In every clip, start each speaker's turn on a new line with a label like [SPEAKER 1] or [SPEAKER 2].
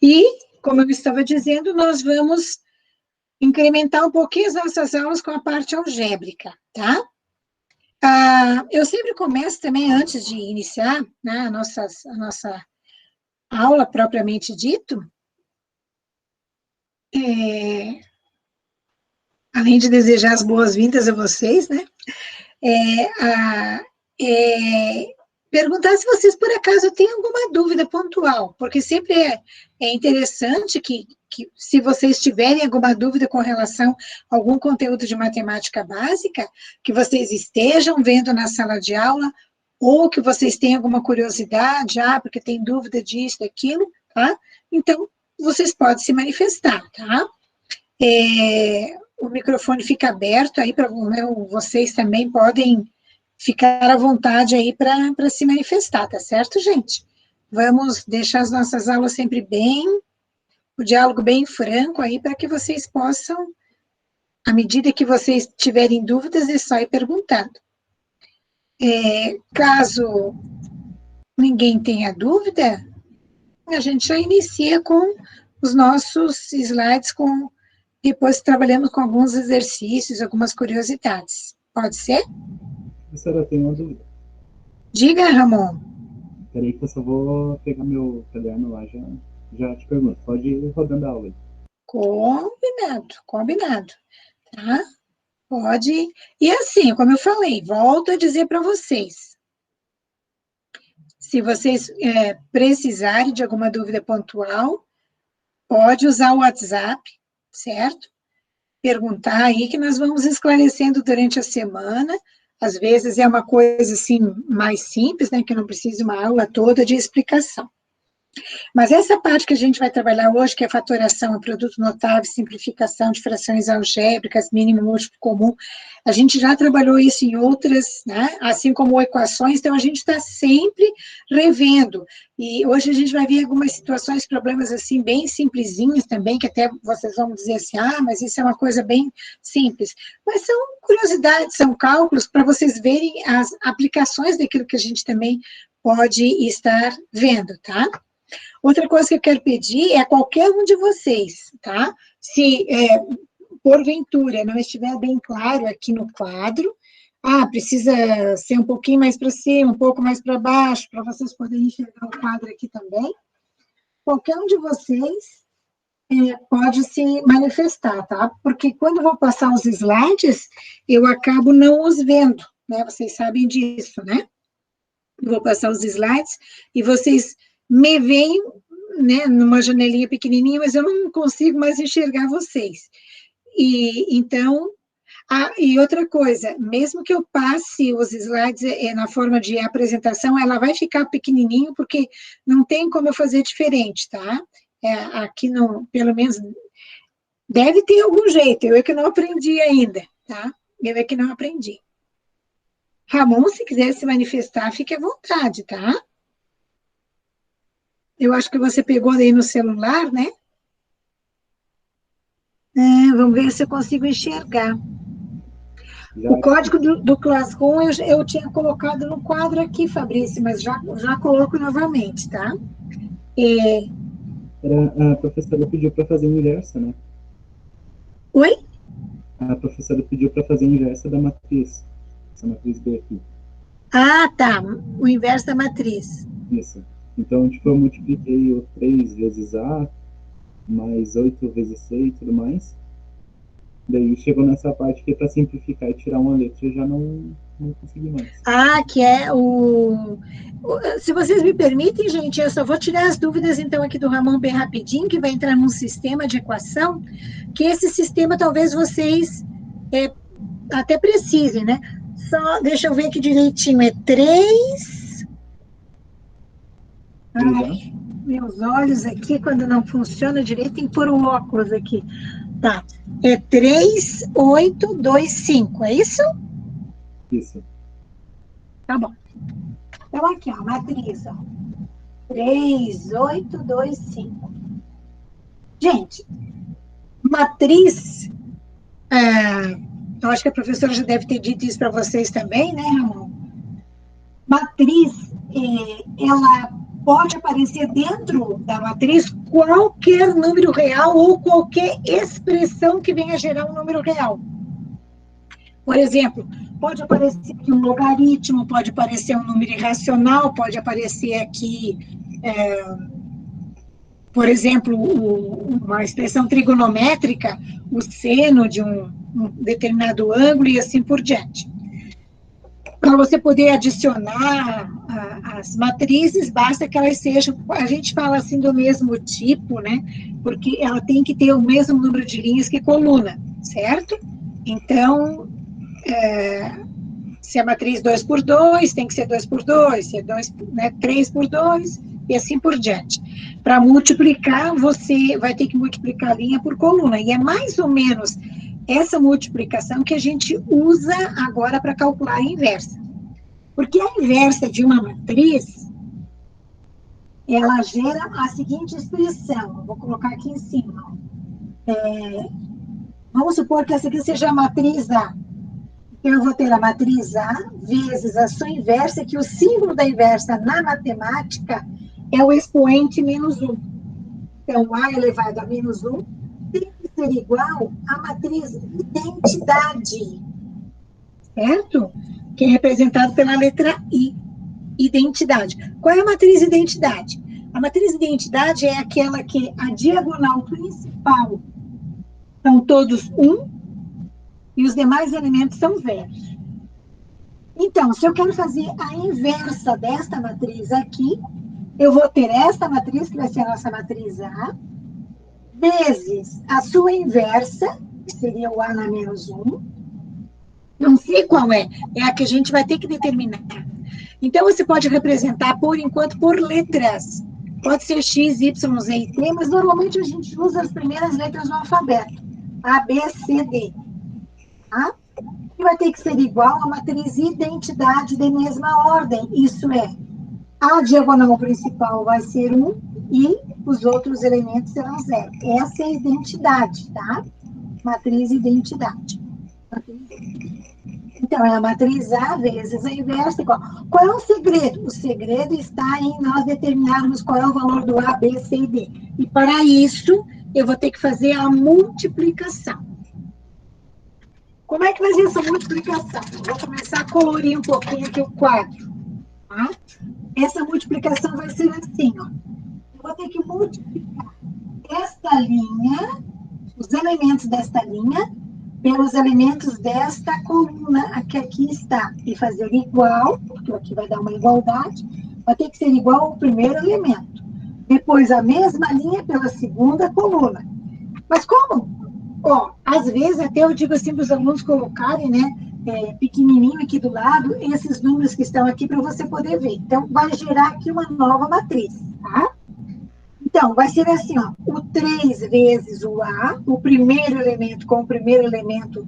[SPEAKER 1] E, como eu estava dizendo, nós vamos incrementar um pouquinho as nossas aulas com a parte algébrica, tá? Eu sempre começo também, antes de iniciar, né, a nossa aula propriamente dito, além de desejar as boas-vindas a vocês, né, perguntar se vocês, por acaso, têm alguma dúvida pontual, porque sempre é interessante que, se vocês tiverem alguma dúvida com relação a algum conteúdo de matemática básica, que vocês estejam vendo na sala de aula, ou que vocês tenham alguma curiosidade, porque tem dúvida disso, daquilo, tá? Então, vocês podem se manifestar, tá? O microfone fica aberto aí para vocês também podem ficar à vontade aí para se manifestar, tá certo, gente? Vamos deixar as nossas aulas sempre o diálogo bem franco aí, para que vocês possam, à medida que vocês tiverem dúvidas, é só ir perguntando. Caso ninguém tenha dúvida, a gente já inicia com os nossos slides, depois trabalhamos com alguns exercícios, algumas curiosidades. Pode ser?
[SPEAKER 2] Professora, eu tenho uma dúvida.
[SPEAKER 1] Diga, Ramon.
[SPEAKER 2] Peraí que eu só vou pegar meu caderno lá, já te pergunto. Pode ir rodando a aula aí.
[SPEAKER 1] Combinado, tá? Pode. E assim, como eu falei, volto a dizer para vocês, se vocês precisarem de alguma dúvida pontual, pode usar o WhatsApp, certo? Perguntar aí que nós vamos esclarecendo durante a semana. Às vezes é uma coisa assim mais simples, né, que não precisa uma aula toda de explicação. Mas essa parte que a gente vai trabalhar hoje, que é fatoração, produto notável, simplificação de frações algébricas, mínimo múltiplo comum, a gente já trabalhou isso em outras, né, assim como equações, então a gente está sempre revendo. E hoje a gente vai ver algumas situações, problemas assim, bem simplesinhos também, que até vocês vão dizer assim, mas isso é uma coisa bem simples. Mas são curiosidades, são cálculos para vocês verem as aplicações daquilo que a gente também pode estar vendo, tá? Outra coisa que eu quero pedir é a qualquer um de vocês, tá? Se, porventura, não estiver bem claro aqui no quadro, precisa ser um pouquinho mais para cima, um pouco mais para baixo, para vocês poderem enxergar o quadro aqui também. Qualquer um de vocês pode se manifestar, tá? Porque quando eu vou passar os slides, eu acabo não os vendo, né? Vocês sabem disso, né? Eu vou passar os slides e vocês me veem, né, numa janelinha pequenininha, mas eu não consigo mais enxergar vocês. E então, e outra coisa, mesmo que eu passe os slides na forma de apresentação, ela vai ficar pequenininho, porque não tem como eu fazer diferente, tá? Aqui, não, pelo menos, deve ter algum jeito, eu é que não aprendi ainda, tá? Eu é que não aprendi. Ramon, se quiser se manifestar, fique à vontade, tá? Eu acho que você pegou aí no celular, né? Vamos ver se eu consigo enxergar. O código do Classroom eu tinha colocado no quadro aqui, Fabrício, mas já coloco novamente, tá?
[SPEAKER 2] A professora pediu para fazer inversa, né?
[SPEAKER 1] Oi?
[SPEAKER 2] A professora pediu para fazer inversa da matriz. Essa matriz B aqui.
[SPEAKER 1] Tá. O inverso da matriz.
[SPEAKER 2] Isso. Então, tipo, eu multipliquei o 3 vezes A, mais 8 vezes C e tudo mais. Daí chegou nessa parte que é para simplificar e tirar uma letra, eu já não consegui mais.
[SPEAKER 1] Que é se vocês me permitem, gente, eu só vou tirar as dúvidas, então, aqui do Ramon bem rapidinho, que vai entrar num sistema de equação, que esse sistema talvez vocês até precisem, né? Só, deixa eu ver aqui direitinho, é 3... meus olhos aqui, quando não funciona direito, tem que pôr o óculos aqui. Tá, é 3, 8, 2, 5, é isso?
[SPEAKER 2] Isso.
[SPEAKER 1] Tá bom. Então, aqui, ó, matriz, ó. 3, 8, 2, 5. Gente, matriz, eu acho que a professora já deve ter dito isso para vocês também, né, Ramon? Matriz, ela pode aparecer dentro da matriz qualquer número real ou qualquer expressão que venha gerar um número real. Por exemplo, pode aparecer aqui um logaritmo, pode aparecer um número irracional, pode aparecer aqui, por exemplo, uma expressão trigonométrica, o seno de um determinado ângulo e assim por diante. Para você poder adicionar as matrizes, basta que elas sejam, a gente fala assim do mesmo tipo, né? Porque ela tem que ter o mesmo número de linhas que coluna, certo? Então, se a matriz 2 por 2, tem que ser 2 por 2, se é 3 por 2, e assim por diante. Para multiplicar, você vai ter que multiplicar a linha por coluna, e é mais ou menos essa multiplicação que a gente usa agora para calcular a inversa. Porque a inversa de uma matriz, ela gera a seguinte expressão, eu vou colocar aqui em cima. Vamos supor que essa aqui seja a matriz A. Então, eu vou ter a matriz A vezes a sua inversa, que o símbolo da inversa na matemática é o expoente menos 1. Então, A elevado a menos 1 tem que ser igual à matriz identidade, certo? Que é representado pela letra I, identidade. Qual é a matriz identidade? A matriz identidade é aquela que a diagonal principal são todos 1 e os demais elementos são zeros. Então, se eu quero fazer a inversa desta matriz aqui, eu vou ter esta matriz, que vai ser a nossa matriz A, vezes a sua inversa, que seria o A na menos 1. Não sei qual é a que a gente vai ter que determinar. Então, você pode representar, por enquanto, por letras. Pode ser X, Y, Z e T, mas normalmente a gente usa as primeiras letras do alfabeto. A, B, C, D. Tá? E vai ter que ser igual à matriz identidade de mesma ordem. Isso é, a diagonal principal vai ser 1 e os outros elementos serão 0. Essa é a identidade, tá? Matriz identidade. Então, é a matriz A vezes a inversa igual. Qual é o segredo? O segredo está em nós determinarmos qual é o valor do A, B, C e D. E para isso, eu vou ter que fazer a multiplicação. Como é que vai ser essa multiplicação? Eu vou começar a colorir um pouquinho aqui o quadro. Tá? Essa multiplicação vai ser assim, ó. Eu vou ter que multiplicar esta linha, os elementos desta linha, pelos elementos desta coluna que aqui está. E fazer igual, porque aqui vai dar uma igualdade, vai ter que ser igual ao primeiro elemento. Depois, a mesma linha pela segunda coluna. Mas como? Ó, às vezes, até eu digo assim para os alunos colocarem, né, pequenininho aqui do lado, esses números que estão aqui para você poder ver. Então, vai gerar aqui uma nova matriz, tá? Então, vai ser assim, ó, o 3 vezes o A, o primeiro elemento com o primeiro elemento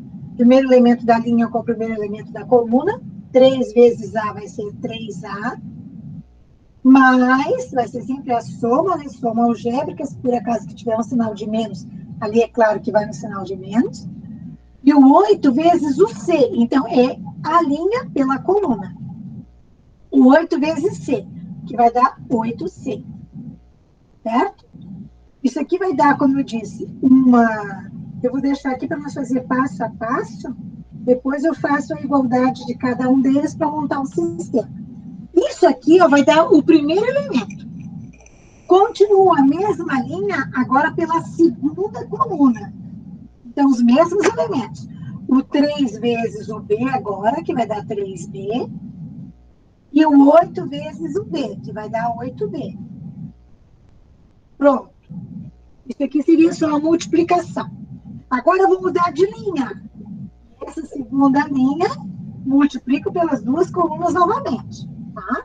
[SPEAKER 1] da linha com o primeiro elemento da coluna, 3 vezes A vai ser 3A, mais, vai ser sempre a soma, né, soma algébrica, se por acaso que tiver um sinal de menos, ali é claro que vai no sinal de menos, e o 8 vezes o C, então é a linha pela coluna. O 8 vezes C, que vai dar 8C. Certo? Isso aqui vai dar, como eu disse, eu vou deixar aqui para nós fazer passo a passo, depois eu faço a igualdade de cada um deles para montar um sistema. Isso aqui, ó, vai dar o primeiro elemento. Continua a mesma linha agora pela segunda coluna. Então, os mesmos elementos. O 3 vezes o B agora, que vai dar 3B, e o 8 vezes o B, que vai dar 8B. Pronto. Isso aqui seria só a multiplicação. Agora eu vou mudar de linha. Essa segunda linha, multiplico pelas duas colunas novamente. Tá?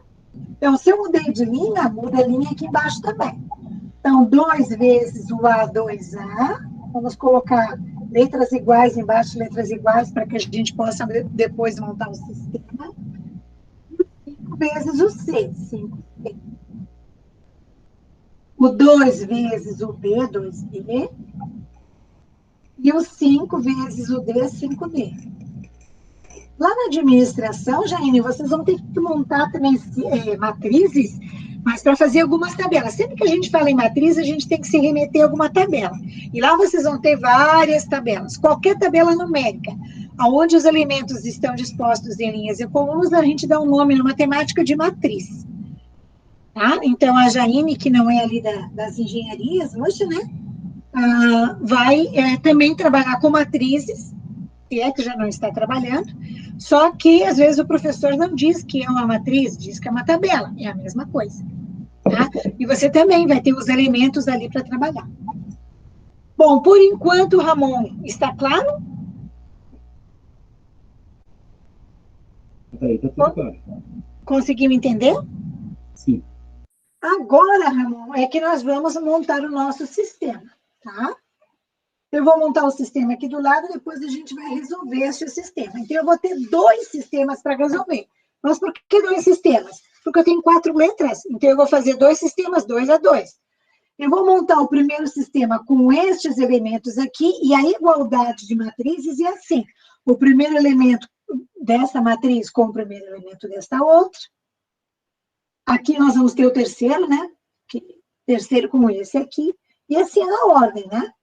[SPEAKER 1] Então, se eu mudei de linha, muda a linha aqui embaixo também. Então, 2 vezes o A, 2A. Vamos colocar letras iguais embaixo, letras iguais, para que a gente possa depois montar o sistema. 5 vezes o C, 5C. O 2 vezes o B, 2B. E o 5 vezes o D, 5D. Lá na administração, Jaine, vocês vão ter que montar também matrizes mas para fazer algumas tabelas. Sempre que a gente fala em matriz, a gente tem que se remeter a alguma tabela. E lá vocês vão ter várias tabelas. Qualquer tabela numérica, onde os elementos estão dispostos em linhas e colunas, a gente dá um nome na matemática de matriz. Tá? Então, a Jaine, que não é ali das engenharias hoje, né, vai também trabalhar com matrizes, se é que já não está trabalhando, só que, às vezes, o professor não diz que é uma matriz, diz que é uma tabela, é a mesma coisa. Tá? E você também vai ter os elementos ali para trabalhar. Bom, por enquanto, Ramon, está claro?
[SPEAKER 2] Aí tá tudo claro.
[SPEAKER 1] Conseguiu entender?
[SPEAKER 2] Sim.
[SPEAKER 1] Agora, Ramon, é que nós vamos montar o nosso sistema, tá? Eu vou montar o sistema aqui do lado, depois a gente vai resolver esse sistema. Então, eu vou ter 2 sistemas para resolver. Mas por que 2 sistemas? Porque eu tenho 4 letras, então eu vou fazer 2 sistemas, 2 a 2. Eu vou montar o primeiro sistema com estes elementos aqui, e a igualdade de matrizes é assim. O primeiro elemento dessa matriz com o primeiro elemento desta outra. Aqui nós vamos ter o terceiro, né? Terceiro com esse aqui. E assim é na ordem, né?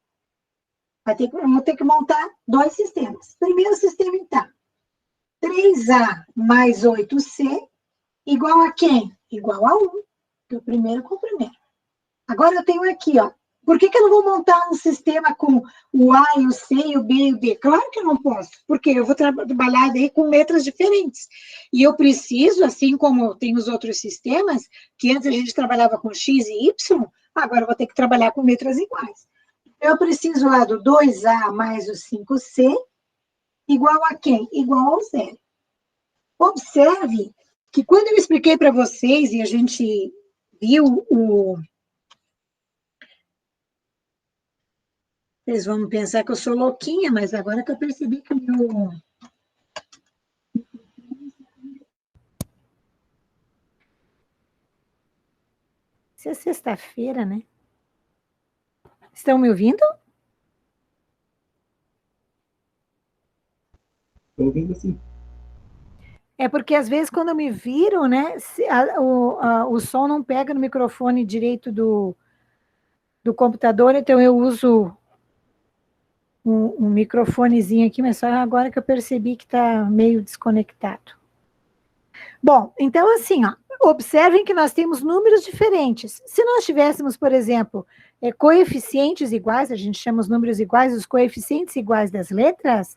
[SPEAKER 1] Vamos ter que montar 2 sistemas. Primeiro sistema, então. 3A mais 8C igual a quem? Igual a 1. O primeiro com o primeiro. Agora eu tenho aqui, ó. Por que eu não vou montar um sistema com o A e o C e o B e o D? Claro que eu não posso, porque eu vou trabalhar daí com letras diferentes. E eu preciso, assim como tem os outros sistemas, que antes a gente trabalhava com X e Y, agora eu vou ter que trabalhar com letras iguais. Eu preciso lá do 2A mais o 5C igual a quem? Igual ao 0. Observe que quando eu expliquei para vocês e a gente viu Vocês vão pensar que eu sou louquinha, mas agora que eu percebi que o meu... Isso é sexta-feira, né? Estão me ouvindo?
[SPEAKER 2] Estou ouvindo sim.
[SPEAKER 1] É porque, às vezes, quando eu me viro, né, o som não pega no microfone direito do computador, então eu uso um microfonezinho aqui, mas só agora que eu percebi que está meio desconectado. Bom, então, assim, ó, observem que nós temos números diferentes. Se nós tivéssemos, por exemplo, coeficientes iguais, a gente chama os números iguais, os coeficientes iguais das letras,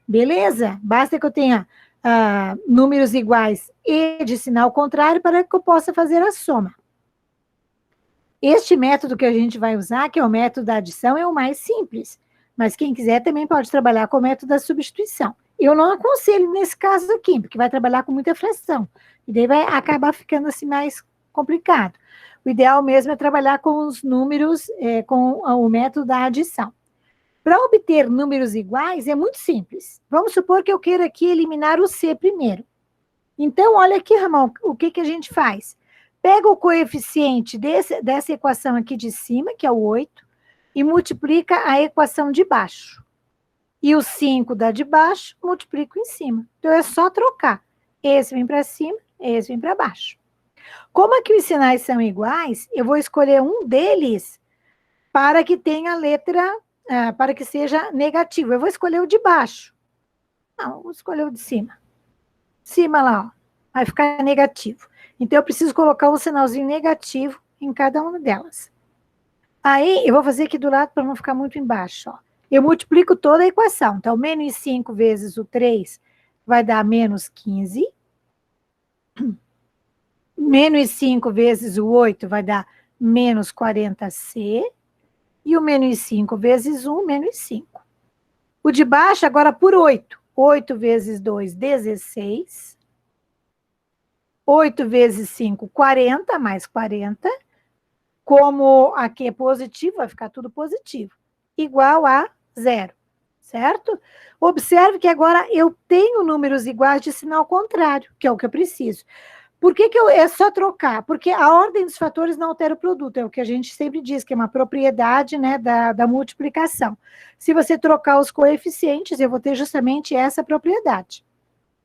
[SPEAKER 1] beleza, basta que eu tenha números iguais e de sinal contrário para que eu possa fazer a soma. Este método que a gente vai usar, que é o método da adição, é o mais simples, mas quem quiser também pode trabalhar com o método da substituição. Eu não aconselho nesse caso aqui, porque vai trabalhar com muita fração, e daí vai acabar ficando assim mais complicado. O ideal mesmo é trabalhar com os números, com o método da adição. Para obter números iguais, é muito simples. Vamos supor que eu queira aqui eliminar o C primeiro. Então, olha aqui, Ramon, o que a gente faz? Pega o coeficiente dessa equação aqui de cima, que é o 8, e multiplica a equação de baixo. E o 5 da de baixo, multiplico em cima. Então, é só trocar. Esse vem para cima, esse vem para baixo. Como aqui os sinais são iguais, eu vou escolher um deles para que tenha a letra, para que seja negativo. Eu vou escolher o de baixo. Não, vou escolher o de cima. Cima lá, ó, vai ficar negativo. Então, eu preciso colocar um sinalzinho negativo em cada uma delas. Aí, eu vou fazer aqui do lado para não ficar muito embaixo, ó. Eu multiplico toda a equação. Então, menos 5 vezes o 3 vai dar menos 15. Menos 5 vezes o 8 vai dar menos 40C. E o menos 5 vezes 1, menos 5. O de baixo, agora por 8. 8 vezes 2, 16. 8 vezes 5, 40, mais 40. Como aqui é positivo, vai ficar tudo positivo. Igual a 0, certo? Observe que agora eu tenho números iguais de sinal contrário, que é o que eu preciso. Por que é só trocar? Porque a ordem dos fatores não altera o produto, é o que a gente sempre diz, que é uma propriedade, né, da multiplicação. Se você trocar os coeficientes, eu vou ter justamente essa propriedade,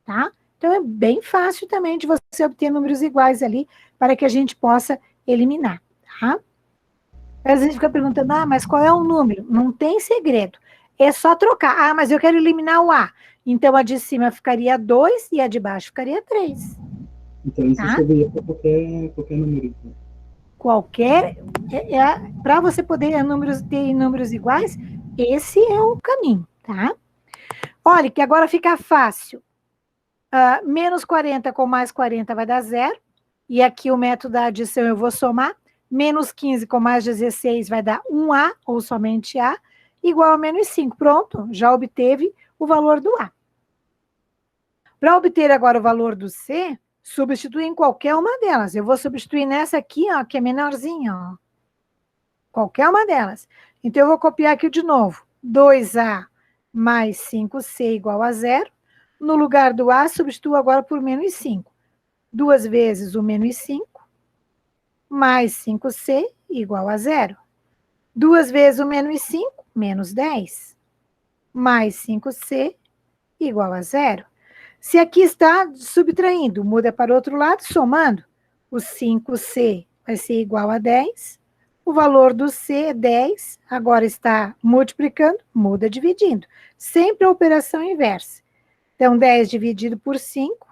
[SPEAKER 1] tá? Então, é bem fácil também de você obter números iguais ali, para que a gente possa eliminar, tá? Às vezes fica perguntando, mas qual é o número? Não tem segredo. É só trocar. Mas eu quero eliminar o A. Então, a de cima ficaria 2 e a de baixo ficaria 3.
[SPEAKER 2] Então, isso
[SPEAKER 1] Tá?
[SPEAKER 2] serviria para qualquer número. Então.
[SPEAKER 1] Qualquer... para você poder ter números iguais, esse é o caminho, tá? Olha, que agora fica fácil. Menos 40 com mais 40 vai dar 0. E aqui o método da adição eu vou somar. Menos 15 com mais 16 vai dar 1A, ou somente A, igual a menos 5. Pronto, já obteve o valor do A. Para obter agora o valor do C, substitui em qualquer uma delas. Eu vou substituir nessa aqui, ó, que é menorzinha, ó. Qualquer uma delas. Então, eu vou copiar aqui de novo. 2A mais 5C igual a 0. No lugar do A, substituo agora por menos 5. 2 vezes o menos 5, mais 5C igual a 0. 2 vezes o menos 5, menos 10. Mais 5C igual a 0. Se aqui está subtraindo, muda para o outro lado, somando. O 5C vai ser igual a 10. O valor do C é 10. Agora está multiplicando, muda dividindo. Sempre a operação inversa. Então, 10 dividido por 5,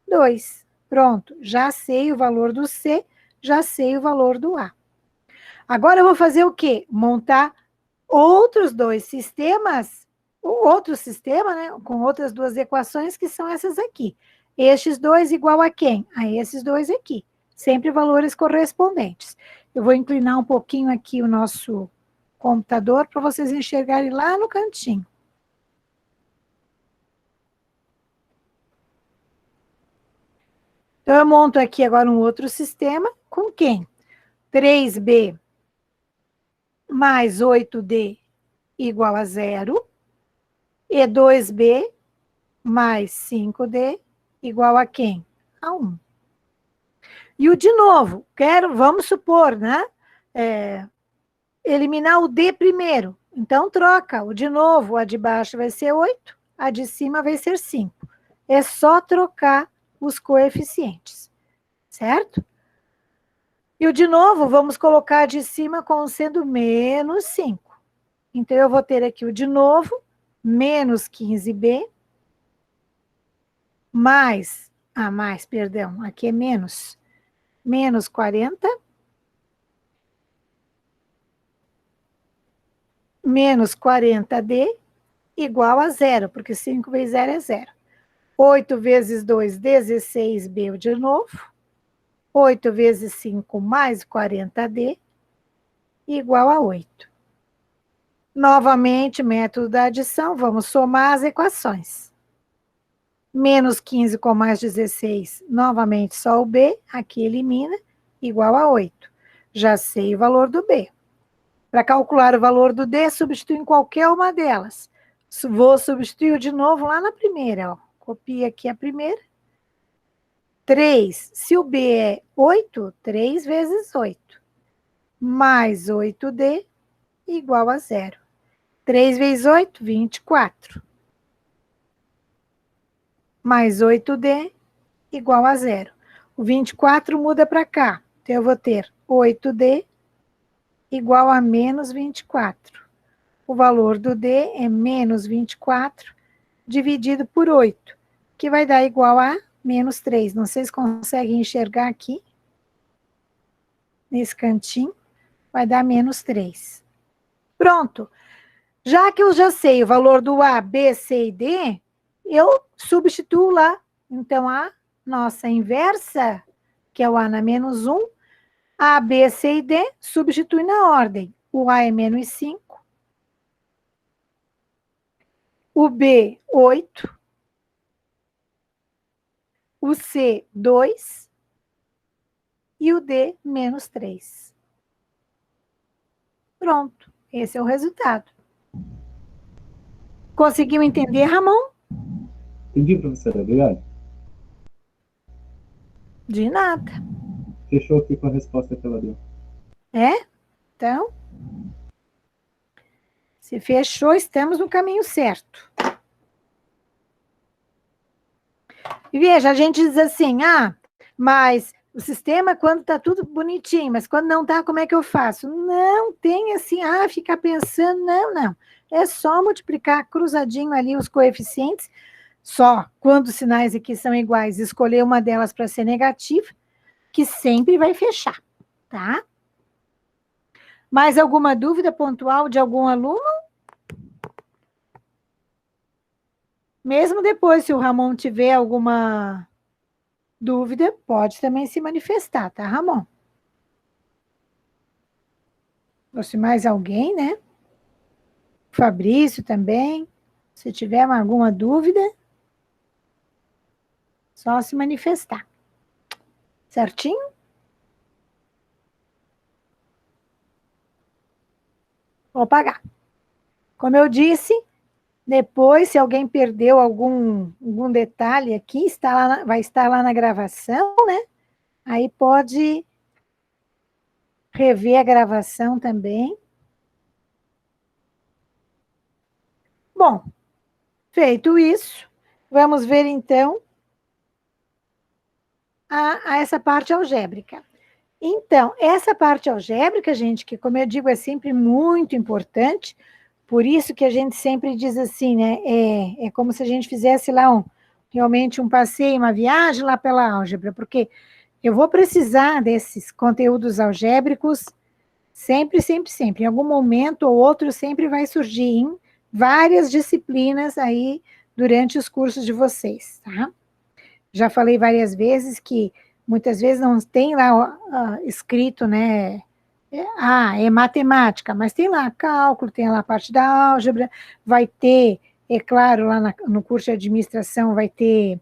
[SPEAKER 1] 2. Pronto, já sei o valor do C, já sei o valor do A. Agora eu vou fazer o quê? Montar outros dois sistemas, outro sistema, né, com outras duas equações, que são essas aqui. Estes dois igual a quem? A esses dois aqui. Sempre valores correspondentes. Eu vou inclinar um pouquinho aqui o nosso computador para vocês enxergarem lá no cantinho. Então, eu monto aqui agora um outro sistema com quem? 3B mais 8D igual a 0, e 2B mais 5D igual a quem? A 1. E o de novo, vamos supor, né? Eliminar o D primeiro. Então, troca. O de novo, a de baixo vai ser 8, a de cima vai ser 5. É só trocar os coeficientes, certo? E o de novo, vamos colocar de cima como sendo menos 5. Então, eu vou ter aqui o de novo, menos 15B, perdão, aqui é menos 40, menos 40D, igual a 0, porque 5 vezes 0 é 0. 8 vezes 2, 16B de novo. 8 vezes 5 mais 40D, igual a 8. Novamente, método da adição, vamos somar as equações. Menos 15 com mais 16, novamente só o B, aqui elimina, igual a 8. Já sei o valor do B. Para calcular o valor do D, substituo em qualquer uma delas. Vou substituir de novo lá na primeira, ó. Copia aqui a primeira. 3, se o B é 8, 3 vezes 8, mais 8D, igual a 0. 3 vezes 8, 24. Mais 8D, igual a 0. O 24 muda para cá. Então, eu vou ter 8D igual a menos 24. O valor do D é menos 24 dividido por 8, que vai dar igual a menos 3. Não sei se conseguem enxergar aqui. Nesse cantinho, vai dar menos 3. Pronto. Já que eu já sei o valor do A, B, C e D, eu substituo lá. Então, a nossa inversa, que é o A na menos 1, A, B, C e D, substitui na ordem. O A é menos 5, o B, 8, o C, 2 e o D, menos 3. Pronto, esse é o resultado. Conseguiu entender, Ramon?
[SPEAKER 2] Entendi, professora. Obrigado.
[SPEAKER 1] De nada.
[SPEAKER 2] Fechou aqui com a resposta que ela deu.
[SPEAKER 1] Então, se fechou, estamos no caminho certo. E veja, a gente diz assim, mas O sistema, quando está tudo bonitinho, mas quando não está, como é que eu faço? Não tem assim, ficar pensando, não. É só multiplicar cruzadinho ali os coeficientes, só quando os sinais aqui são iguais, escolher uma delas para ser negativa, que sempre vai fechar, tá? Mais alguma dúvida pontual de algum aluno? Mesmo depois, se o Ramon tiver alguma dúvida, pode também se manifestar, tá, Ramon? Ou se mais alguém, né? Fabrício também. Se tiver alguma dúvida, só se manifestar. Certinho? Vou pagar. Como eu disse, depois, se alguém perdeu algum detalhe aqui, vai estar lá na gravação, né? Aí pode rever a gravação também. Bom, feito isso, vamos ver então a essa parte algébrica. Então, essa parte algébrica, gente, que como eu digo, é sempre muito importante, por isso que a gente sempre diz assim, né? É como se a gente fizesse lá realmente um passeio, uma viagem lá pela álgebra, porque eu vou precisar desses conteúdos algébricos sempre, sempre, sempre. Em algum momento ou outro sempre vai surgir em várias disciplinas aí durante os cursos de vocês, tá? Já falei várias vezes que muitas vezes não tem lá escrito, né? É matemática, mas tem lá cálculo, tem lá a parte da álgebra, vai ter, é claro, lá no curso de administração vai ter,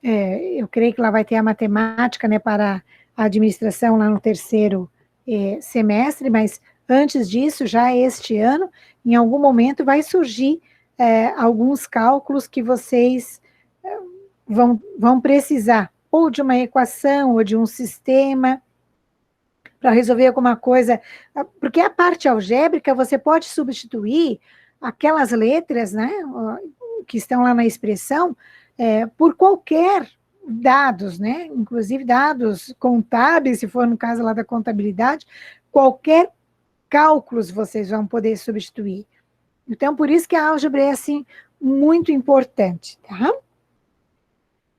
[SPEAKER 1] eu creio que lá vai ter a matemática, né, para a administração lá no terceiro semestre, mas antes disso, já este ano, em algum momento vai surgir alguns cálculos que vocês vão precisar ou de uma equação ou de um sistema para resolver alguma coisa, porque a parte algébrica você pode substituir aquelas letras, né, que estão lá na expressão, por qualquer dados, né, inclusive dados contábeis, se for no caso lá da contabilidade, qualquer cálculos vocês vão poder substituir. Então, por isso que a álgebra é, assim, muito importante, tá?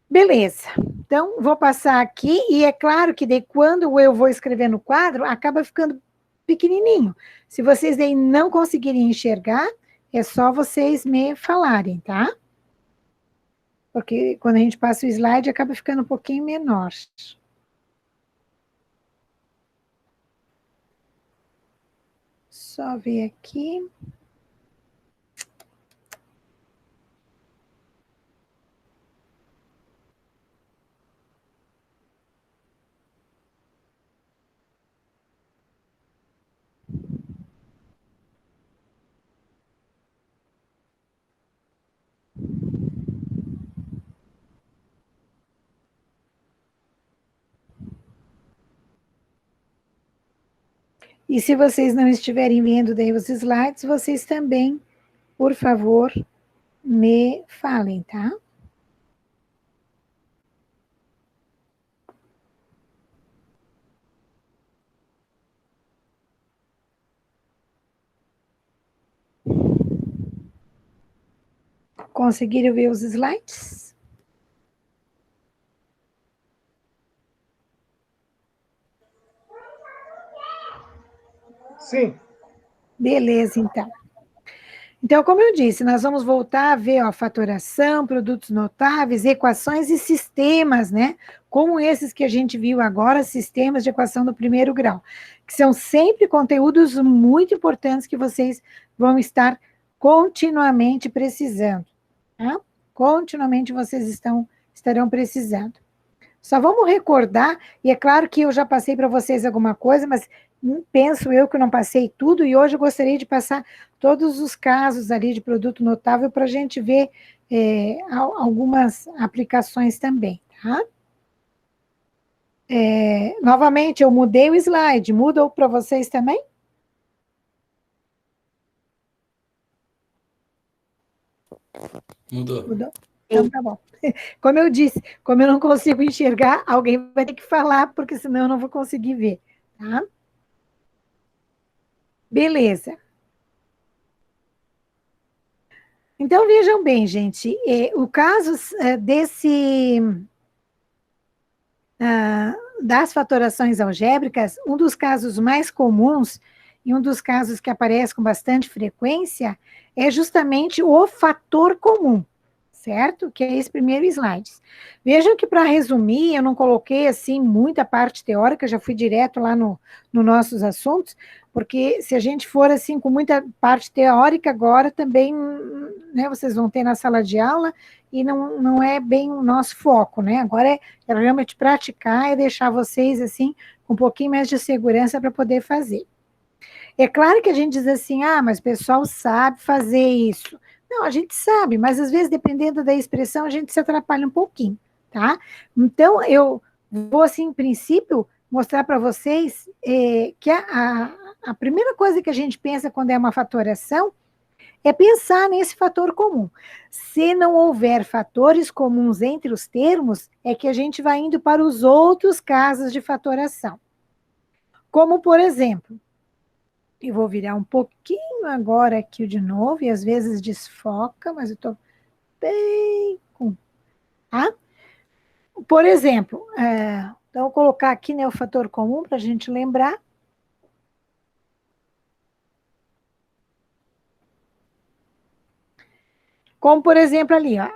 [SPEAKER 1] Beleza, então vou passar aqui, e é claro que daí quando eu vou escrever no quadro, acaba ficando pequenininho. Se vocês daí não conseguirem enxergar, é só vocês me falarem, tá? Porque quando a gente passa o slide, acaba ficando um pouquinho menor. Só ver aqui. E se vocês não estiverem vendo daí os slides, vocês também, por favor, me falem, tá? Conseguiram ver os slides?
[SPEAKER 3] Sim.
[SPEAKER 1] Beleza, então. Então, como eu disse, nós vamos voltar a ver a fatoração, produtos notáveis, equações e sistemas, né? Como esses que a gente viu agora, sistemas de equação do primeiro grau, que são sempre conteúdos muito importantes que vocês vão estar continuamente precisando, tá? Continuamente vocês estarão precisando. Só vamos recordar, e é claro que eu já passei para vocês alguma coisa, mas penso eu que não passei tudo, e hoje eu gostaria de passar todos os casos ali de produto notável para a gente ver algumas aplicações também, tá? Novamente, eu mudei o slide, muda para vocês também?
[SPEAKER 4] Mudou.
[SPEAKER 1] Então, tá bom. Como eu disse, como eu não consigo enxergar, alguém vai ter que falar, porque senão eu não vou conseguir ver, tá? Beleza. Então, vejam bem, gente, o caso das fatorações algébricas, um dos casos mais comuns e um dos casos que aparece com bastante frequência é justamente o fator comum, certo? Que é esse primeiro slide. Vejam que, para resumir, eu não coloquei, assim, muita parte teórica, já fui direto lá no nossos assuntos, porque se a gente for, assim, com muita parte teórica agora, também, né, vocês vão ter na sala de aula, e não é bem o nosso foco, né? Agora é realmente praticar e deixar vocês, assim, com um pouquinho mais de segurança para poder fazer. É claro que a gente diz assim, mas o pessoal sabe fazer isso. Não, a gente sabe, mas às vezes, dependendo da expressão, a gente se atrapalha um pouquinho, tá? Então, eu vou, assim, em princípio, mostrar para vocês que a primeira coisa que a gente pensa quando é uma fatoração é pensar nesse fator comum. Se não houver fatores comuns entre os termos, é que a gente vai indo para os outros casos de fatoração. Como, por exemplo, eu vou virar um pouquinho agora aqui de novo, e às vezes desfoca, mas eu estou bem com... Tá? Por exemplo, então, vou colocar aqui, né, o fator comum para a gente lembrar. Como, por exemplo, ali, ó,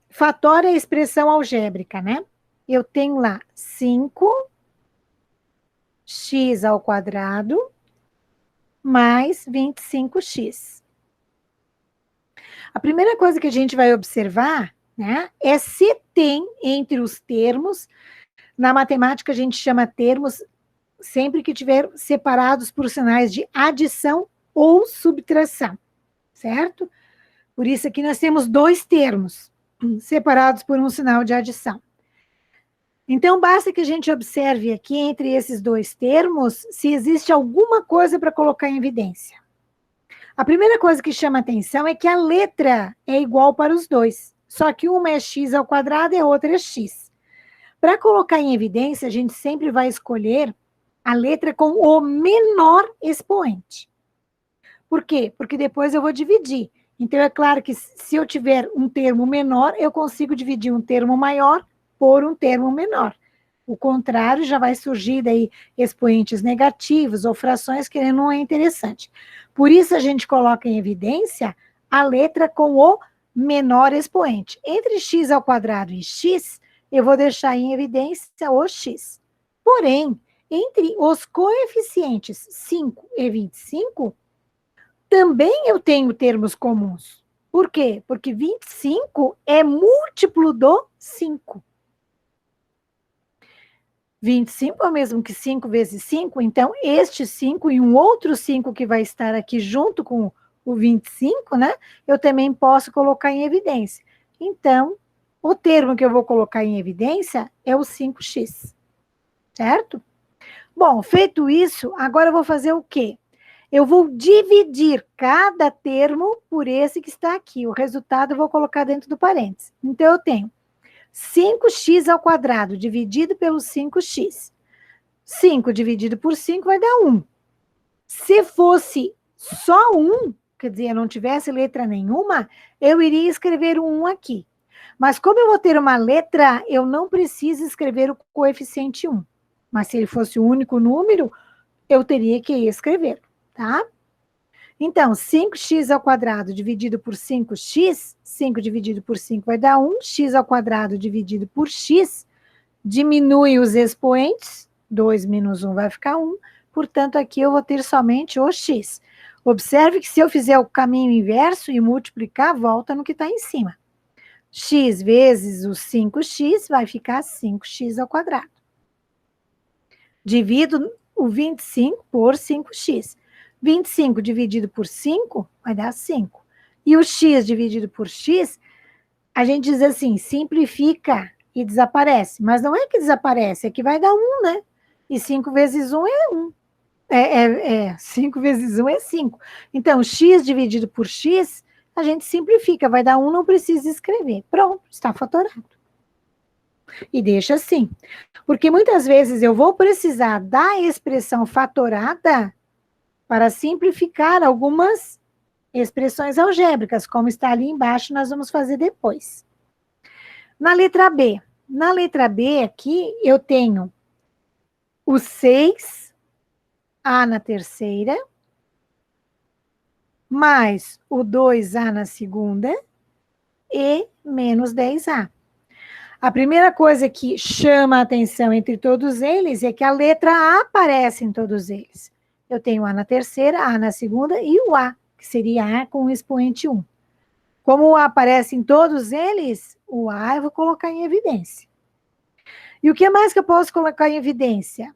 [SPEAKER 1] fatora é a expressão algébrica, né? Eu tenho lá 5x ao quadrado mais 25x. A primeira coisa que a gente vai observar, né, é se tem entre os termos, na matemática a gente chama termos sempre que tiver separados por sinais de adição ou subtração, certo? Por isso aqui nós temos dois termos separados por um sinal de adição. Então, basta que a gente observe aqui entre esses dois termos se existe alguma coisa para colocar em evidência. A primeira coisa que chama atenção é que a letra é igual para os dois, só que uma é x ao quadrado e a outra é x. Para colocar em evidência, a gente sempre vai escolher a letra com o menor expoente. Por quê? Porque depois eu vou dividir. Então, é claro que se eu tiver um termo menor, eu consigo dividir um termo maior por um termo menor. O contrário, já vai surgir daí expoentes negativos ou frações que não é interessante. Por isso, a gente coloca em evidência a letra com o menor expoente. Entre x ao quadrado e x, eu vou deixar em evidência o x. Porém, entre os coeficientes 5 e 25, também eu tenho termos comuns. Por quê? Porque 25 é múltiplo do 5. 25 é o mesmo que 5 vezes 5, então este 5 e um outro 5 que vai estar aqui junto com o 25, né? Eu também posso colocar em evidência. Então, o termo que eu vou colocar em evidência é o 5x, certo? Bom, feito isso, agora eu vou fazer o quê? Eu vou dividir cada termo por esse que está aqui. O resultado eu vou colocar dentro do parênteses. Então, eu tenho 5x ao quadrado dividido pelo 5x. 5 dividido por 5 vai dar 1. Se fosse só 1, quer dizer, eu não tivesse letra nenhuma, eu iria escrever o 1 aqui. Mas como eu vou ter uma letra, eu não preciso escrever o coeficiente 1. Mas se ele fosse o único número, eu teria que escrever, tá? Então, 5x ao quadrado dividido por 5x, 5 dividido por 5 vai dar 1, x ao quadrado dividido por x, diminui os expoentes, 2 menos 1 vai ficar 1, portanto, aqui eu vou ter somente o x. Observe que se eu fizer o caminho inverso e multiplicar, volta no que está em cima. X vezes o 5x vai ficar 5x ao quadrado. Divido o 25 por 5x. 25 dividido por 5 vai dar 5. E o x dividido por x, a gente diz assim, simplifica e desaparece. Mas não é que desaparece, é que vai dar 1, né? E 5 vezes 1 é 1. 5 vezes 1 é 5. Então, x dividido por x a gente simplifica, vai dar 1, não precisa escrever. Pronto, está fatorado. E deixa assim. Porque muitas vezes eu vou precisar da expressão fatorada para simplificar algumas expressões algébricas, como está ali embaixo, nós vamos fazer depois. Na letra B. Na letra B aqui, eu tenho o 6, A na terceira, mais o 2A na segunda e menos 10A. A primeira coisa que chama a atenção entre todos eles é que a letra A aparece em todos eles. Eu tenho A na terceira, A na segunda e o A, que seria A com o expoente 1. Como o A aparece em todos eles, o A eu vou colocar em evidência. E o que mais que eu posso colocar em evidência?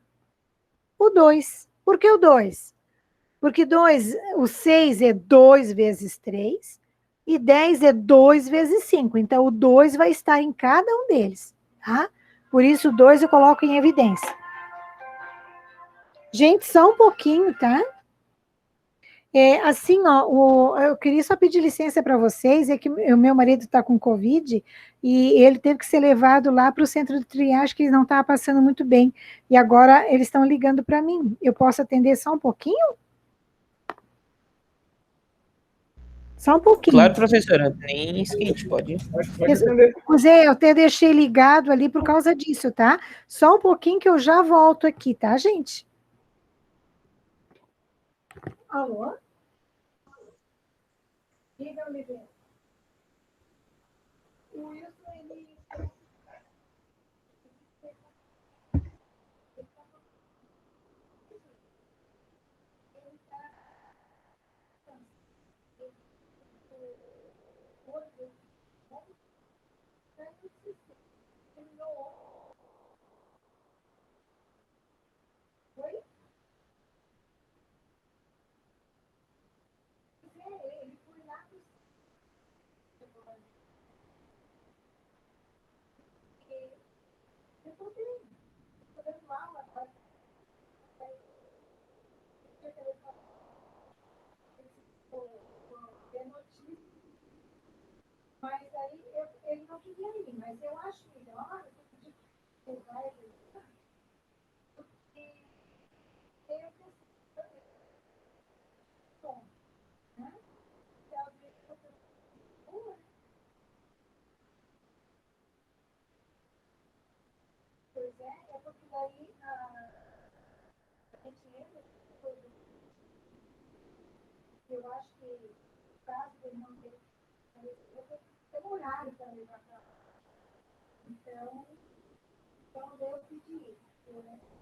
[SPEAKER 1] O 2. Por que o 2? Porque o 6 é 2 vezes 3 e 10 é 2 vezes 5. Então, o 2 vai estar em cada um deles, tá? Por isso, o 2 eu coloco em evidência. Gente, só um pouquinho, tá? Assim, ó, eu queria só pedir licença para vocês, é que o meu marido está com Covid e ele teve que ser levado lá para o centro de triagem, que ele não estava passando muito bem. E agora eles estão ligando para mim. Eu posso atender só um pouquinho? Só um pouquinho.
[SPEAKER 3] Claro, professora, nem esquente, pode atender.
[SPEAKER 1] Pois é, eu até deixei ligado ali por causa disso, tá? Só um pouquinho que eu já volto aqui, tá, gente? Alô? Diga, Oliveira. O Wilson, ele... Mas aí ele não queria ir, mas eu acho melhor ele vai porque tem a questão, né? Pois é porque daí a gente entra, eu acho que caso ele não tenha, tem um horário para levar para lá. Então eu pedi, eu notícia.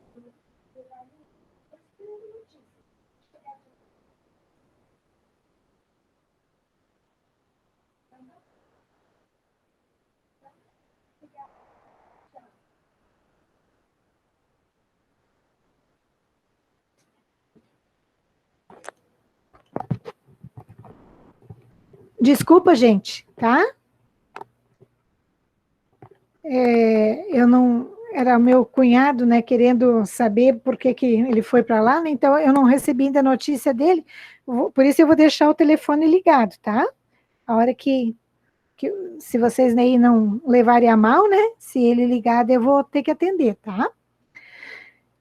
[SPEAKER 1] Desculpa, gente, tá? Eu não... Era meu cunhado, né, querendo saber por que ele foi para lá, né, então eu não recebi ainda a notícia dele, por isso eu vou deixar o telefone ligado, tá? A hora que se vocês aí não levarem a mal, né, se ele ligado eu vou ter que atender, tá?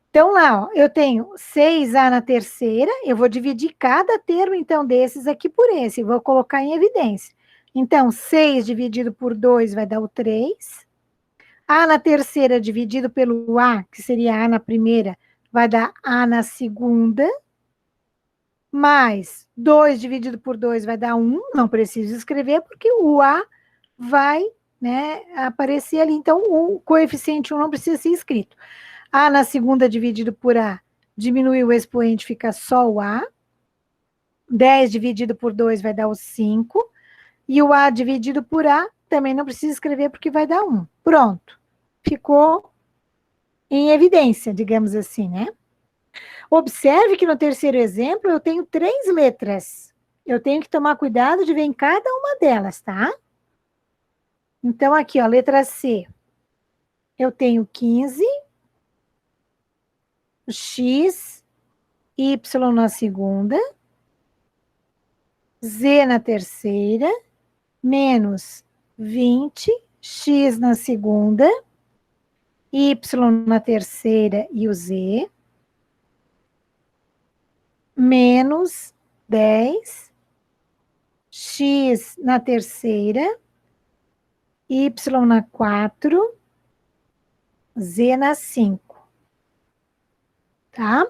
[SPEAKER 1] Então, lá, ó, eu tenho 6A na terceira, eu vou dividir cada termo, então, desses aqui por esse, vou colocar em evidência. Então, 6 dividido por 2 vai dar o 3. A na terceira dividido pelo A, que seria A na primeira, vai dar A na segunda. Mais 2 dividido por 2 vai dar 1, não preciso escrever, porque o A vai, né, aparecer ali. Então, o coeficiente 1 não precisa ser escrito. A na segunda dividido por A, diminui o expoente, fica só o A. 10 dividido por 2 vai dar o 5. E o A dividido por A, também não precisa escrever, porque vai dar 1. Pronto. Ficou em evidência, digamos assim, né? Observe que no terceiro exemplo eu tenho 3 letras. Eu tenho que tomar cuidado de ver em cada uma delas, tá? Então, aqui, ó, letra C. Eu tenho 15, X, Y na segunda, Z na terceira, menos 20, X na segunda, Y na terceira e o Z, menos 10, X na terceira, Y na 4, Z na 5. Tá?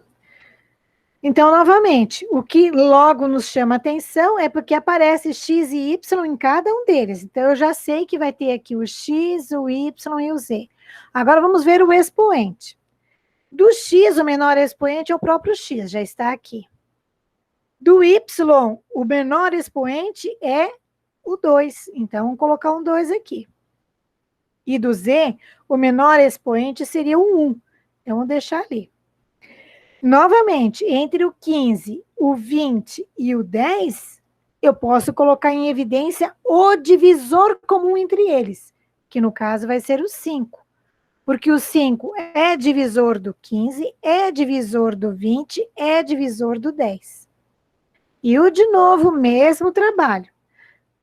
[SPEAKER 1] Então, novamente, o que logo nos chama atenção é porque aparece X e Y em cada um deles. Então, eu já sei que vai ter aqui o X, o Y e o Z. Agora, vamos ver o expoente. Do X, o menor expoente é o próprio X, já está aqui. Do Y, o menor expoente é o 2. Então, vamos colocar um 2 aqui. E do Z, o menor expoente seria o 1. Então, vamos deixar ali. Novamente, entre o 15, o 20 e o 10, eu posso colocar em evidência o divisor comum entre eles, que no caso vai ser o 5. Porque o 5 é divisor do 15, é divisor do 20, é divisor do 10. E o de novo, mesmo trabalho.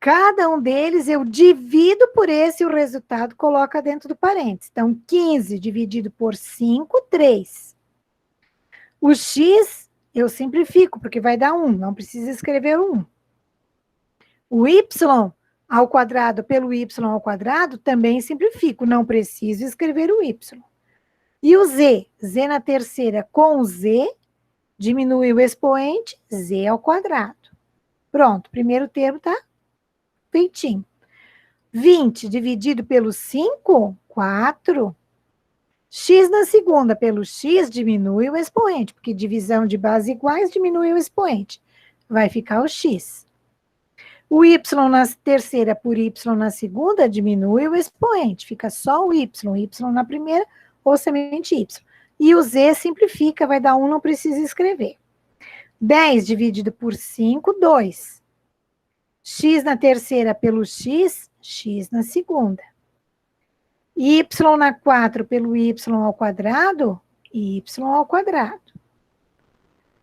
[SPEAKER 1] Cada um deles eu divido por esse e o resultado coloca dentro do parênteses. Então, 15 dividido por 5, 3. O X eu simplifico, porque vai dar 1, não precisa escrever o 1. O Y ao quadrado pelo Y ao quadrado também simplifico, não preciso escrever o Y. E o Z? Z na terceira com o Z, diminui o expoente, Z ao quadrado. Pronto, primeiro termo está feitinho. 20 dividido pelo 5, 4. X na segunda pelo X diminui o expoente, porque divisão de bases iguais diminui o expoente. Vai ficar o X. O Y na terceira por Y na segunda diminui o expoente, fica só o Y na primeira ou semente Y. E o Z simplifica, vai dar 1, não precisa escrever. 10 dividido por 5, 2. X na terceira pelo X, X na segunda. Y na 4 pelo Y ao quadrado, Y ao quadrado.